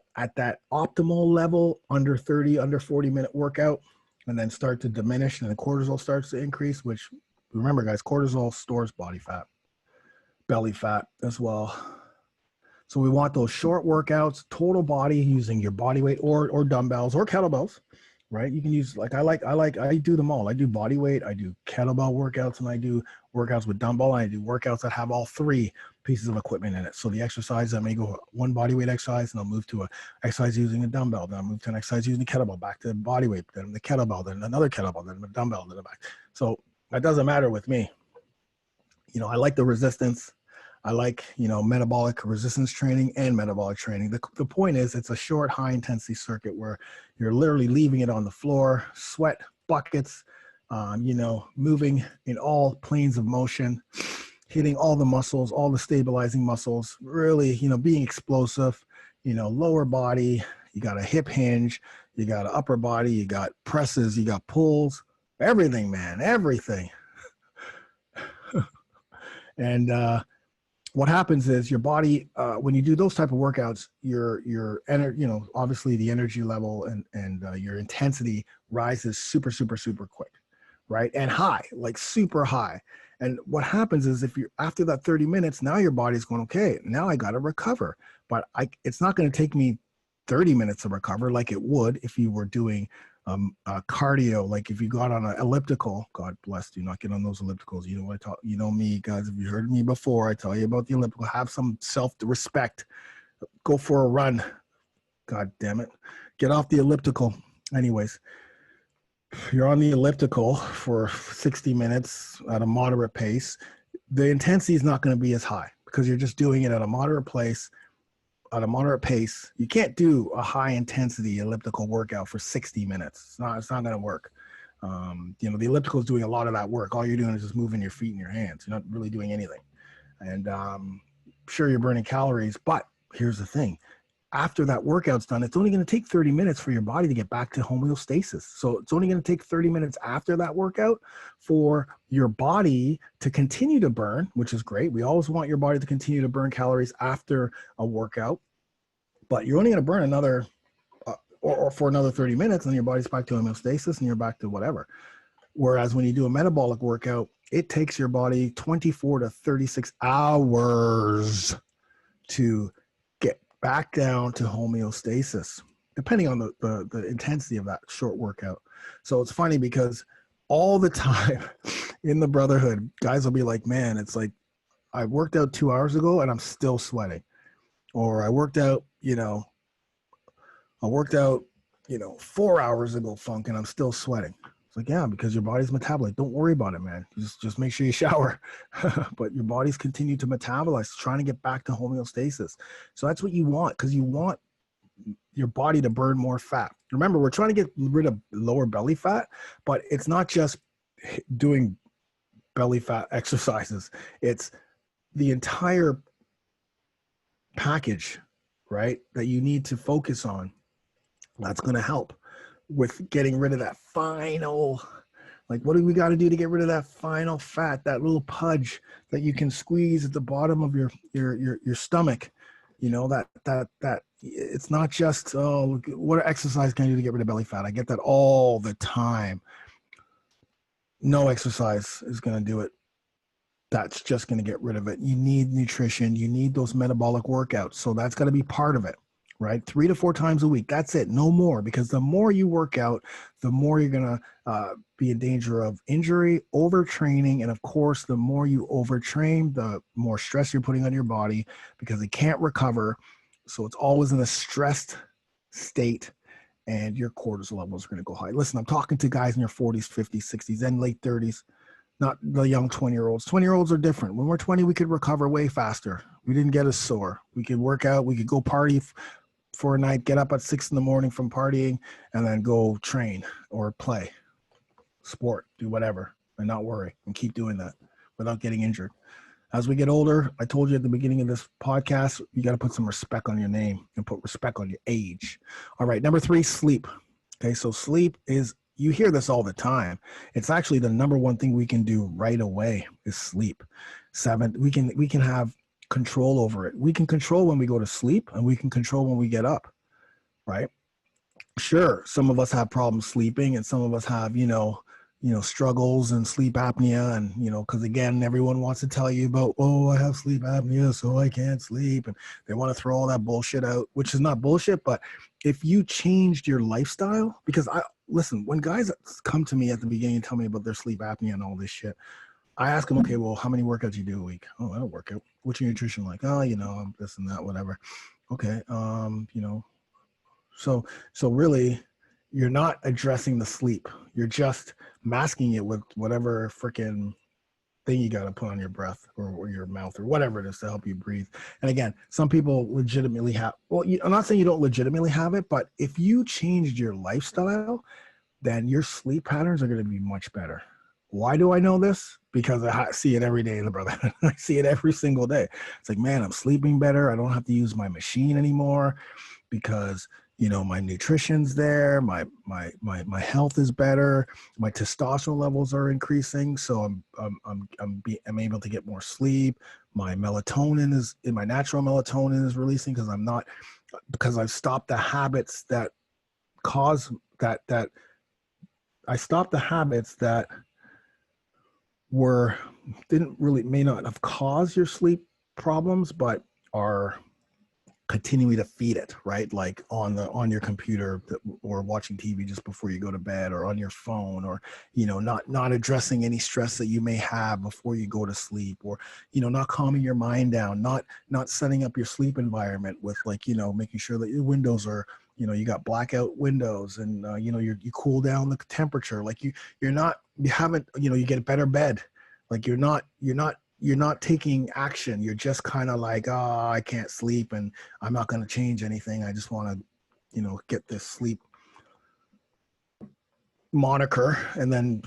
optimal level under 40-minute workout, and then start to diminish, and the cortisol starts to increase, which, remember guys, cortisol stores body fat, belly fat as well. So we want those short workouts, total body, using your body weight or dumbbells or kettlebells, right? You can use, I do them all. I do body weight, I do kettlebell workouts, and I do workouts with dumbbell. I do workouts that have all 3 pieces of equipment in it. So the exercise, I may go one body weight exercise, and I'll move to a exercise using a dumbbell. Then I'll move to an exercise using a kettlebell, back to body weight, then the kettlebell, then another kettlebell, then a dumbbell, then back. So that doesn't matter with me. I like the resistance. I like, metabolic resistance training and metabolic training. The point is, it's a short, high intensity circuit where you're literally leaving it on the floor, sweat buckets, moving in all planes of motion, hitting all the muscles, all the stabilizing muscles, really, being explosive, lower body, you got a hip hinge, you got an upper body, you got presses, you got pulls, everything, man, everything. And, what happens is your body, when you do those type of workouts, your energy, obviously the energy level and your intensity rises super, super, super quick, right? And high, like super high. And what happens is, if you're after that 30 minutes, now your body's going, okay, now I got to recover. But it's not going to take me 30 minutes to recover like it would if you were doing cardio. Like if you got on an elliptical, God bless, do not get on those ellipticals. You know what I talk, me guys, if you heard me before, I tell you about the elliptical. Have some self-respect, go for a run, God damn it, get off the elliptical. Anyways, you're on the elliptical for 60 minutes at a moderate pace, the intensity is not going to be as high because you're just doing it at a moderate pace at a moderate pace. You can't do a high intensity elliptical workout for 60 minutes. It's not going to work. You know, the elliptical is doing a lot of that work. All you're doing is just moving your feet and your hands. You're not really doing anything. And sure, you're burning calories, but here's the thing. After that workout's done, it's only going to take 30 minutes for your body to get back to homeostasis. So it's only going to take 30 minutes after that workout for your body to continue to burn, which is great. We always want your body to continue to burn calories after a workout, but you're only going to burn another or for another 30 minutes, and your body's back to homeostasis and you're back to whatever. Whereas when you do a metabolic workout, it takes your body 24 to 36 hours to get back down to homeostasis, depending on the intensity of that short workout. So it's funny because all the time in the brotherhood, guys will be like, man, it's like I worked out 2 hours ago and I'm still sweating. Or I worked out, 4 hours ago, Funk, and I'm still sweating. It's like, yeah, because your body's metabolic. Don't worry about it, man. Just make sure you shower. But your body's continue to metabolize, trying to get back to homeostasis. So that's what you want, because you want your body to burn more fat. Remember, we're trying to get rid of lower belly fat, but it's not just doing belly fat exercises. It's the entire package, right, that you need to focus on. That's going to help with getting rid of that final, like, what do we got to do to get rid of that final fat, that little pudge that you can squeeze at the bottom of your stomach? You know, that it's not just, oh, what exercise can I do to get rid of belly fat? I get that all the time. No exercise is going to do it. That's just going to get rid of it. You need nutrition. You need those metabolic workouts. So that's got to be part of it, right? 3 to 4 times a week. That's it. No more, because the more you work out, the more you're going to be in danger of injury, overtraining. And of course, the more you overtrain, the more stress you're putting on your body, because it can't recover. So it's always in a stressed state, and your cortisol levels are going to go high. Listen, I'm talking to guys in your 40s, 50s, 60s, and late 30s. Not the young 20-year-olds. 20-year-olds are different. When we're 20, we could recover way faster. We didn't get as sore. We could work out. We could go party for a night, get up at 6 in the morning from partying, and then go train or play sport, do whatever, and not worry, and keep doing that without getting injured. As we get older, I told you at the beginning of this podcast, you got to put some respect on your name and put respect on your age. All right, number 3, sleep. Okay, so sleep is, you hear this all the time. It's actually the number one thing we can do right away is sleep. 7, we can have control over it. We can control when we go to sleep, and we can control when we get up, right? Sure, some of us have problems sleeping, and some of us have, struggles and sleep apnea, and, because again, everyone wants to tell you about, oh, I have sleep apnea, so I can't sleep. And they want to throw all that bullshit out, which is not bullshit. But if you changed your lifestyle, because listen, when guys come to me at the beginning and tell me about their sleep apnea and all this shit, I ask them, okay, well, how many workouts you do a week? Oh, I don't work out. What's your nutrition like? Oh, I'm this and that, whatever. Okay. So really, you're not addressing the sleep. You're just masking it with whatever freaking thing you got to put on your breath or your mouth or whatever it is to help you breathe. And again, some people legitimately have, I'm not saying you don't legitimately have it, but if you changed your lifestyle, then your sleep patterns are going to be much better. Why do I know this? Because I see it every day, brother. I see it every single day. It's like, man, I'm sleeping better. I don't have to use my machine anymore because, my nutrition's there. My health is better. My testosterone levels are increasing. So I'm able to get more sleep. My melatonin my natural melatonin is releasing because I've stopped the habits that cause that I stopped the habits that may not have caused your sleep problems, but are continuing to feed it, right? Like on your computer or watching TV just before you go to bed, or on your phone, or, not addressing any stress that you may have before you go to sleep, or, not calming your mind down, not setting up your sleep environment with making sure that your windows are, you got blackout windows, and, you cool down the temperature. Like you get a better bed. Like you're not you're not taking action. You're just kind of like, oh, I can't sleep and I'm not going to change anything. I just want to, get this sleep moniker and then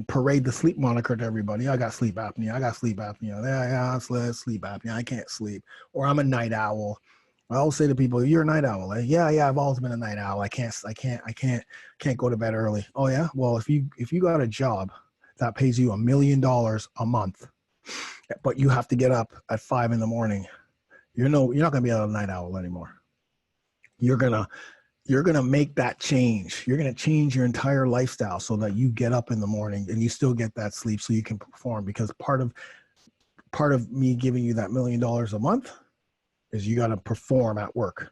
parade the sleep moniker to everybody. I got sleep apnea. I got sleep apnea. Yeah, sleep apnea. I can't sleep. Or I'm a night owl. I always say to people, "You're a night owl." Like, yeah, I've always been a night owl. I can't go to bed early. Oh yeah. Well, if you got a job that pays you $1 million a month, but you have to get up at 5 a.m, you're not gonna be a night owl anymore. You're gonna make that change. You're gonna change your entire lifestyle so that you get up in the morning and you still get that sleep so you can perform. Because part of me giving you that $1 million a month is you gotta perform at work.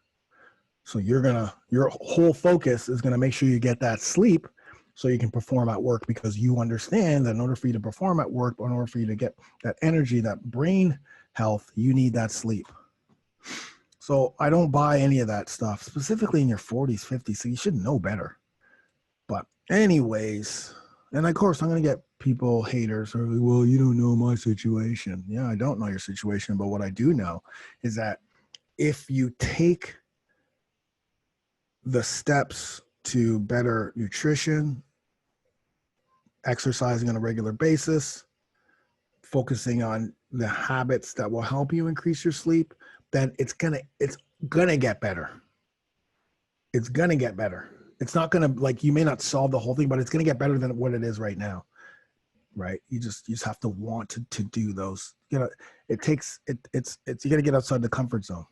So your whole focus is gonna make sure you get that sleep so you can perform at work, because you understand that in order for you to perform at work, or in order for you to get that energy, that brain health, you need that sleep. So I don't buy any of that stuff, specifically in your 40s, 50s. So you should know better. But anyways, and of course I'm going to get people, haters, or, well, you don't know my situation. Yeah, I don't know your situation. But what I do know is that if you take the steps to better nutrition, exercising on a regular basis, focusing on the habits that will help you increase your sleep, then it's gonna get better. It's gonna get better. It's not gonna, like, you may not solve the whole thing, but it's gonna get better than what it is right now. Right? You just have to want to do those. You gotta get outside the comfort zone.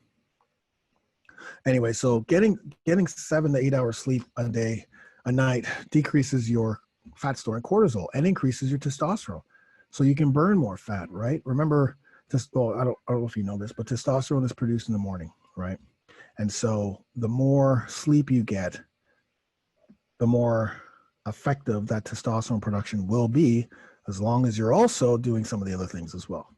Anyway, so getting 7 to 8 hours sleep a night decreases your fat storing cortisol and increases your testosterone, so you can burn more fat. Right? Remember, I don't know if you know this, but testosterone is produced in the morning, right? And so the more sleep you get, the more effective that testosterone production will be, as long as you're also doing some of the other things as well.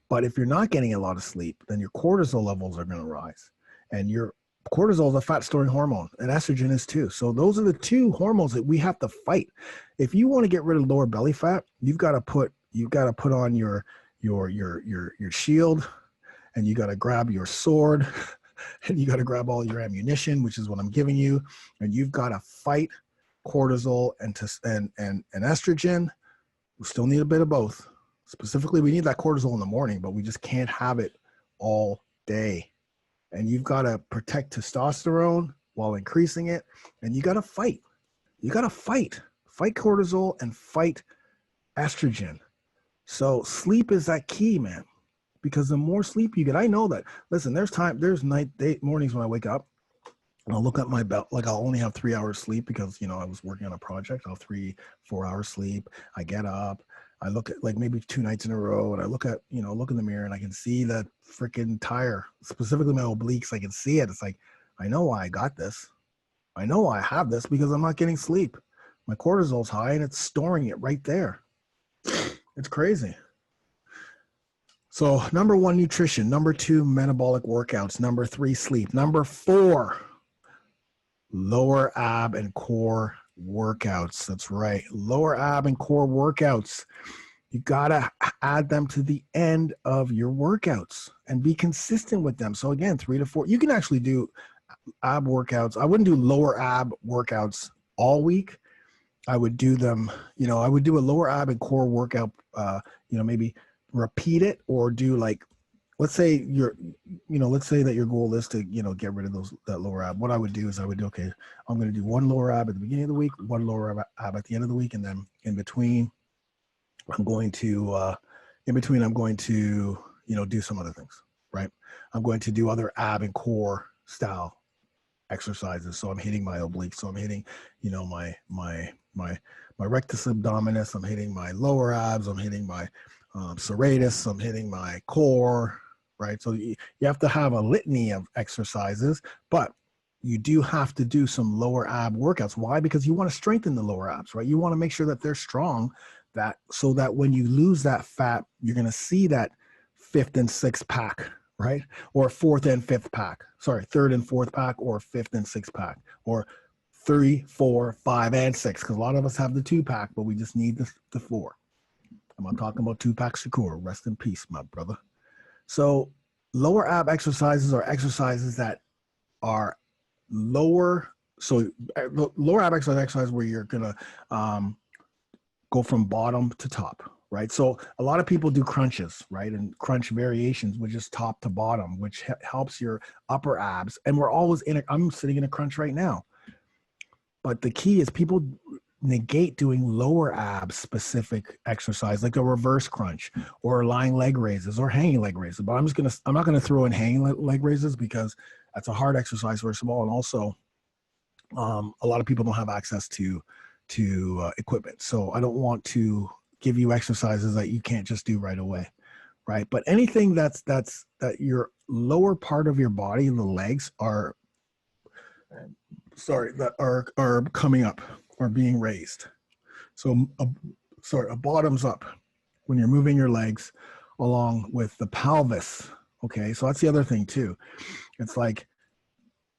But if you're not getting a lot of sleep, then your cortisol levels are going to rise. And your cortisol is a fat storing hormone, and estrogen is too. So those are the two hormones that we have to fight. If you want to get rid of lower belly fat, you've got to put on your shield, and you got to grab your sword, and you got to grab all your ammunition, which is what I'm giving you, and you've got to fight cortisol and estrogen. We still need a bit of both. Specifically, we need that cortisol in the morning, but we just can't have it all day. And you've got to protect testosterone while increasing it, and you got to fight. You got to fight cortisol and fight estrogen. So sleep is that key, man, because the more sleep you get, I know that, listen, there's mornings when I wake up and I'll look at my belt, like I'll only have 3 hours sleep because, I was working on a project. I'll have 3-4 hours sleep. I get up, I look at, like, maybe 2 nights in a row, and I look in the mirror and I can see that freaking tire, specifically my obliques. I can see it. It's like, I know why I got this. I know why I have this, because I'm not getting sleep. My cortisol's high and it's storing it right there. It's crazy. So number 1, nutrition. Number 2, metabolic workouts. Number 3, sleep. Number 4, lower ab and core workouts. That's right. Lower ab and core workouts. You got to add them to the end of your workouts and be consistent with them. So again, 3 to 4, you can actually do ab workouts. I wouldn't do lower ab workouts all week. I would do them, I would do a lower ab and core workout, maybe repeat it, or do, like, let's say that your goal is to, get rid of that lower ab. What I would do is I'm going to do one lower ab at the beginning of the week, one lower ab at the end of the week. And then in between, I'm going to, do some other things, right? I'm going to do other ab and core style exercises. So I'm hitting my obliques. So I'm hitting, my rectus abdominis. I'm hitting my lower abs. I'm hitting my serratus. I'm hitting my core, right? So you have to have a litany of exercises, but you do have to do some lower ab workouts. Why? Because you want to strengthen the lower abs, right? You want to make sure that they're strong, so that when you lose that fat, you're going to see that 5th and 6th pack, right? Or 4th and 5th pack. Sorry, 3rd and 4th pack, or 5th and 6th pack, or 3, 4, 5, and 6. Because a lot of us have the 2 pack, but we just need the 4. I'm not talking about Tupac Shakur. Rest in peace, my brother. So lower ab exercises are exercises that are lower. So lower ab exercise where you're going to go from bottom to top, right? So a lot of people do crunches, right? And crunch variations, which is top to bottom, which helps your upper abs. And we're always I'm sitting in a crunch right now. But the key is people negate doing lower ab specific exercise, like a reverse crunch or lying leg raises or hanging leg raises. But I'm not going to throw in hanging leg raises because that's a hard exercise, first of all. And also a lot of people don't have access to equipment. So I don't want to give you exercises that you can't just do right away. Right. But anything that your lower part of your body, the legs are, that are coming up or being raised. So a bottoms up when you're moving your legs along with the pelvis. Okay. So that's the other thing too. It's like,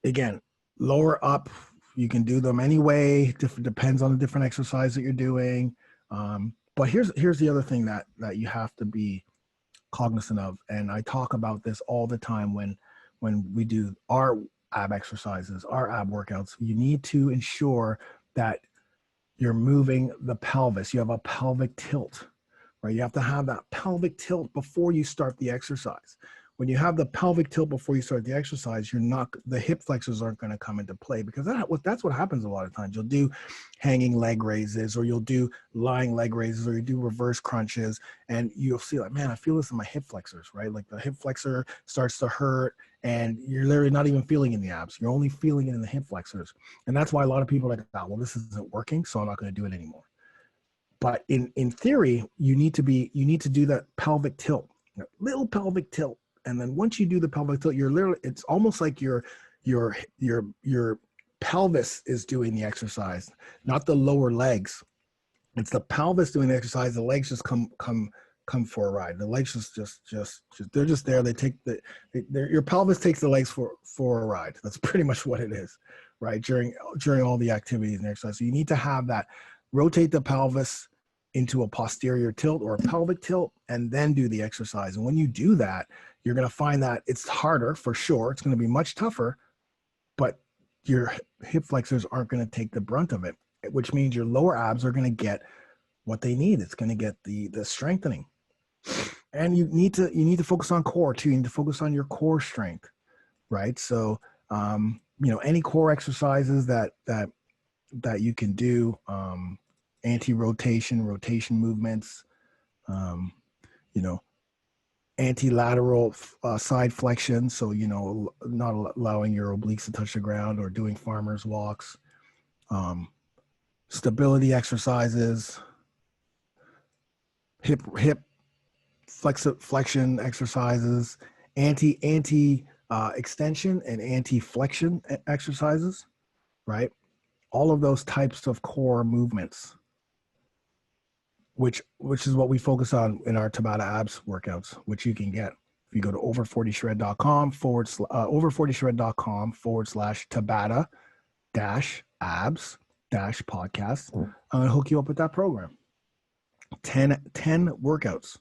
again, lower up, you can do them anyway. Depends on the different exercise that you're doing. But here's the other thing that you have to be cognizant of. And I talk about this all the time when we do our ab exercises, our ab workouts. You need to ensure that you're moving the pelvis. You have a pelvic tilt, right? You have to have that pelvic tilt before you start the exercise. When you have the pelvic tilt before you start the exercise, the hip flexors aren't going to come into play, because that's what happens a lot of times. You'll do hanging leg raises, or you'll do lying leg raises, or you do reverse crunches, and you'll see like, man, I feel this in my hip flexors, right? Like the hip flexor starts to hurt, and you're literally not even feeling it in the abs. You're only feeling it in the hip flexors. And that's why a lot of people are like, oh, well, this isn't working, so I'm not going to do it anymore. But in theory, you need to do that pelvic tilt, little pelvic tilt. And then once you do the pelvic tilt, it's almost like your pelvis is doing the exercise, not the lower legs. It's the pelvis doing the exercise. The legs just come for a ride. The legs just they're just there. Your pelvis takes the legs for a ride. That's pretty much what it is, right? During all the activities and exercise. So you need to have that, rotate the pelvis into a posterior tilt or a pelvic tilt, and then do the exercise. And when you do that, you're going to find that it's harder for sure. It's going to be much tougher, but your hip flexors aren't going to take the brunt of it, which means your lower abs are going to get what they need. It's going to get the strengthening. And you need to focus on core too. You need to focus on your core strength, right? So, any core exercises that you can do, anti-rotation, rotation movements, anti-lateral side flexion. So, not allowing your obliques to touch the ground, or doing farmer's walks, stability exercises, hip flexion exercises, anti extension and anti-flexion exercises, right? All of those types of core movements, which is what we focus on in our Tabata abs workouts, which you can get if you go to over40shred.com over40shred.com/Tabata -abs -podcast. I'm going to hook you up with that program. 10 workouts,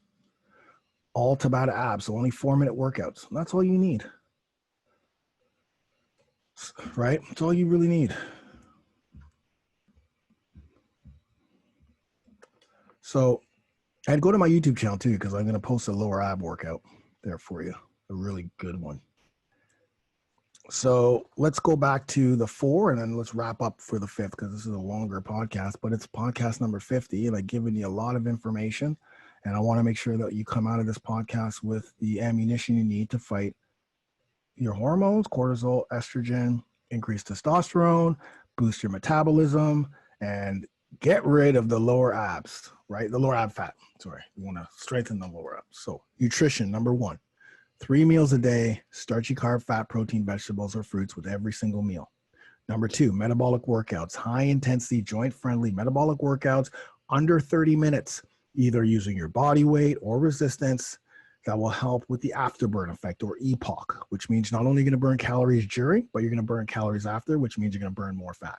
all Tabata abs. So only 4-minute workouts. That's all you need, right? That's all you really need. So I'd go to my YouTube channel too, because I'm going to post a lower ab workout there for you. A really good one. So let's go back to the 4, and then let's wrap up for the 5th, because this is a longer podcast, but it's podcast number 50, and I've given you a lot of information, and I want to make sure that you come out of this podcast with the ammunition you need to fight your hormones, cortisol, estrogen, increase testosterone, boost your metabolism, and get rid of the lower abs, right? The lower ab fat. Sorry, you want to strengthen the lower abs. So nutrition, number 1. 3 meals a day, starchy carb, fat, protein, vegetables, or fruits with every single meal. Number 2, metabolic workouts, high intensity, joint friendly metabolic workouts under 30 minutes, either using your body weight or resistance, that will help with the afterburn effect, or EPOC, which means not only going to burn calories during, but you're going to burn calories after, which means you're going to burn more fat.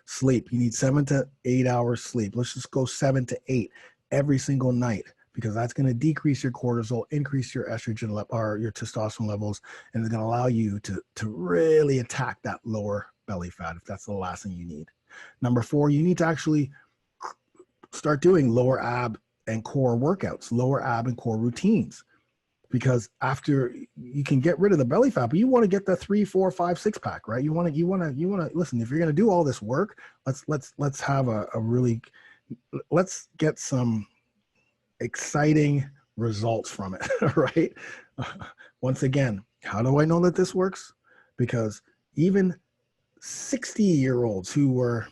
Sleep, you need 7 to 8 hours sleep. Let's just go 7 to 8. every single night, because that's going to decrease your cortisol, increase your estrogen or your testosterone levels, and it's going to allow you to really attack that lower belly fat if that's the last thing you need. Number 4, you need to actually start doing lower ab and core workouts, lower ab and core routines, because after you can get rid of the belly fat, but you want to get the 3, 4, 5, 6 pack, right? You want to listen. If you're going to do all this work, let's have let's get some exciting results from it, right? Once again, how do I know that this works? Because even 60-year-olds who were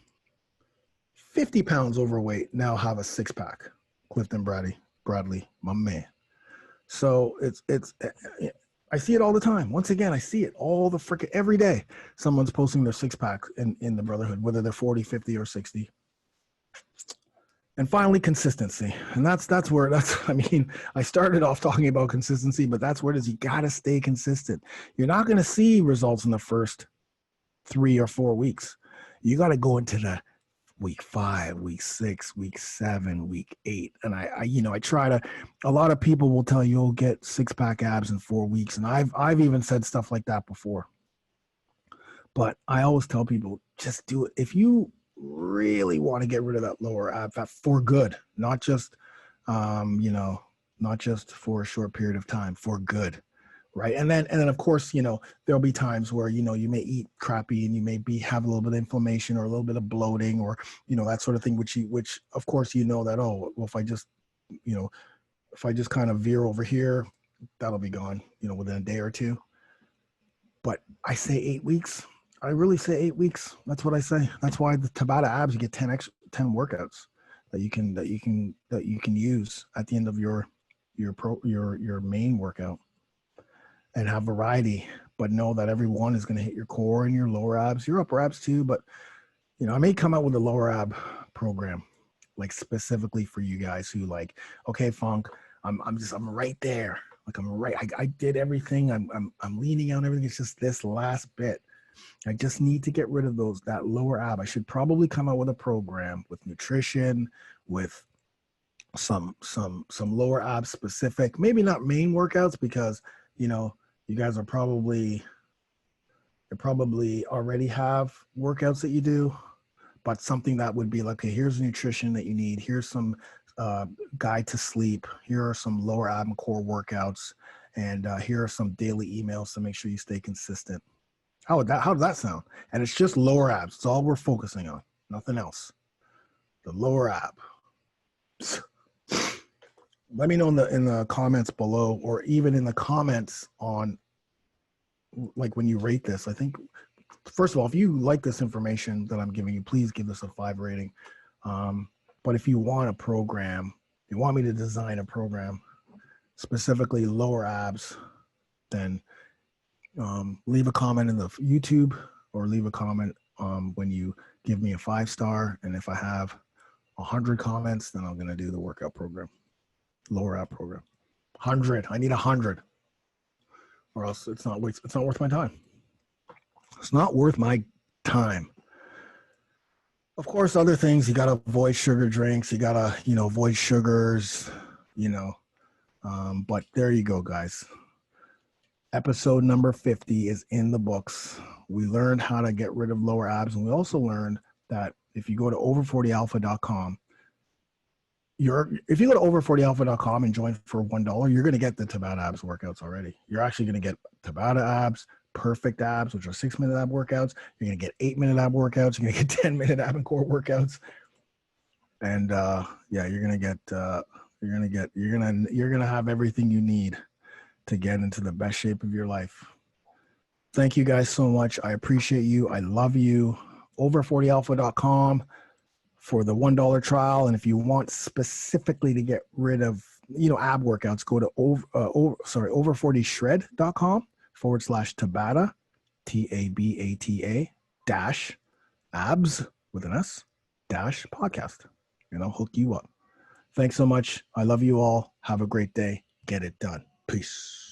50 pounds overweight now have a 6-pack. Clifton Bradley, my man. So it's I see it all the time. Once again, I see it all the freaking every day. Someone's posting their 6-pack in the brotherhood, whether they're 40, 50, or 60. And finally, consistency. And I mean, I started off talking about consistency, but that's where it is. You got to stay consistent. You're not going to see results in the first 3 or 4 weeks. You got to go into the week 5, week 6, week 7, week 8. And I try to, a lot of people will tell you, you'll get 6-pack abs in 4 weeks. And I've even said stuff like that before. But I always tell people, just do it. If you really want to get rid of that lower ab fat for good, not just, not just for a short period of time, for good. Right. And then of course, there'll be times where, you may eat crappy and you may have a little bit of inflammation or a little bit of bloating or, that sort of thing, which of course, that, oh, well, if I just kind of veer over here, that'll be gone, within a day or two. But I say 8 weeks. I really say 8 weeks. That's what I say. That's why the Tabata abs, you get 10 workouts that you can use at the end of your main workout, and have variety, but know that every one is going to hit your core and your lower abs, your upper abs too. But, I may come out with a lower ab program, like specifically for you guys who like, okay, Funk, I'm right there. Like I did everything. I'm leaning out everything. It's just this last bit. I just need to get rid of that lower ab. I should probably come out with a program with nutrition, with some lower ab specific, maybe not main workouts, because, you guys you probably already have workouts that you do, but something that would be like, okay, here's the nutrition that you need. Here's some guide to sleep. Here are some lower ab and core workouts. And here are some daily emails to make sure you stay consistent. How does that sound? And it's just lower abs. It's all we're focusing on. Nothing else. The lower ab. Let me know in the comments below, or even in the comments on, like, when you rate this. I think, first of all, if you like this information that I'm giving you, please give this a 5 rating. But if you want a program, you want me to design a program specifically lower abs, then leave a comment in the YouTube, or leave a comment when you give me a 5-star. And if I have 100 comments, then I'm going to do the workout program, lower ab program. 100. I need 100, or else it's not worth my time. It's not worth my time. Of course, other things, you got to avoid sugar drinks. You got to, avoid sugars, but there you go, guys. Episode number 50 is in the books. We learned how to get rid of lower abs, and we also learned that if you go to over40alpha.com, if you go to over40alpha.com and join for $1, you're going to get the Tabata abs workouts already. You're actually going to get Tabata abs, perfect abs, which are 6-minute ab workouts. You're going to get 8-minute ab workouts. You're going to get 10-minute ab and core workouts. And you're going to have everything you need to get into the best shape of your life. Thank you guys so much. I appreciate you. I love you. Over40alpha.com for the $1 trial. And if you want specifically to get rid of, ab workouts, go to over40shred.com/Tabata, TABATA -abs with an S -podcast. And I'll hook you up. Thanks so much. I love you all. Have a great day. Get it done. Peace.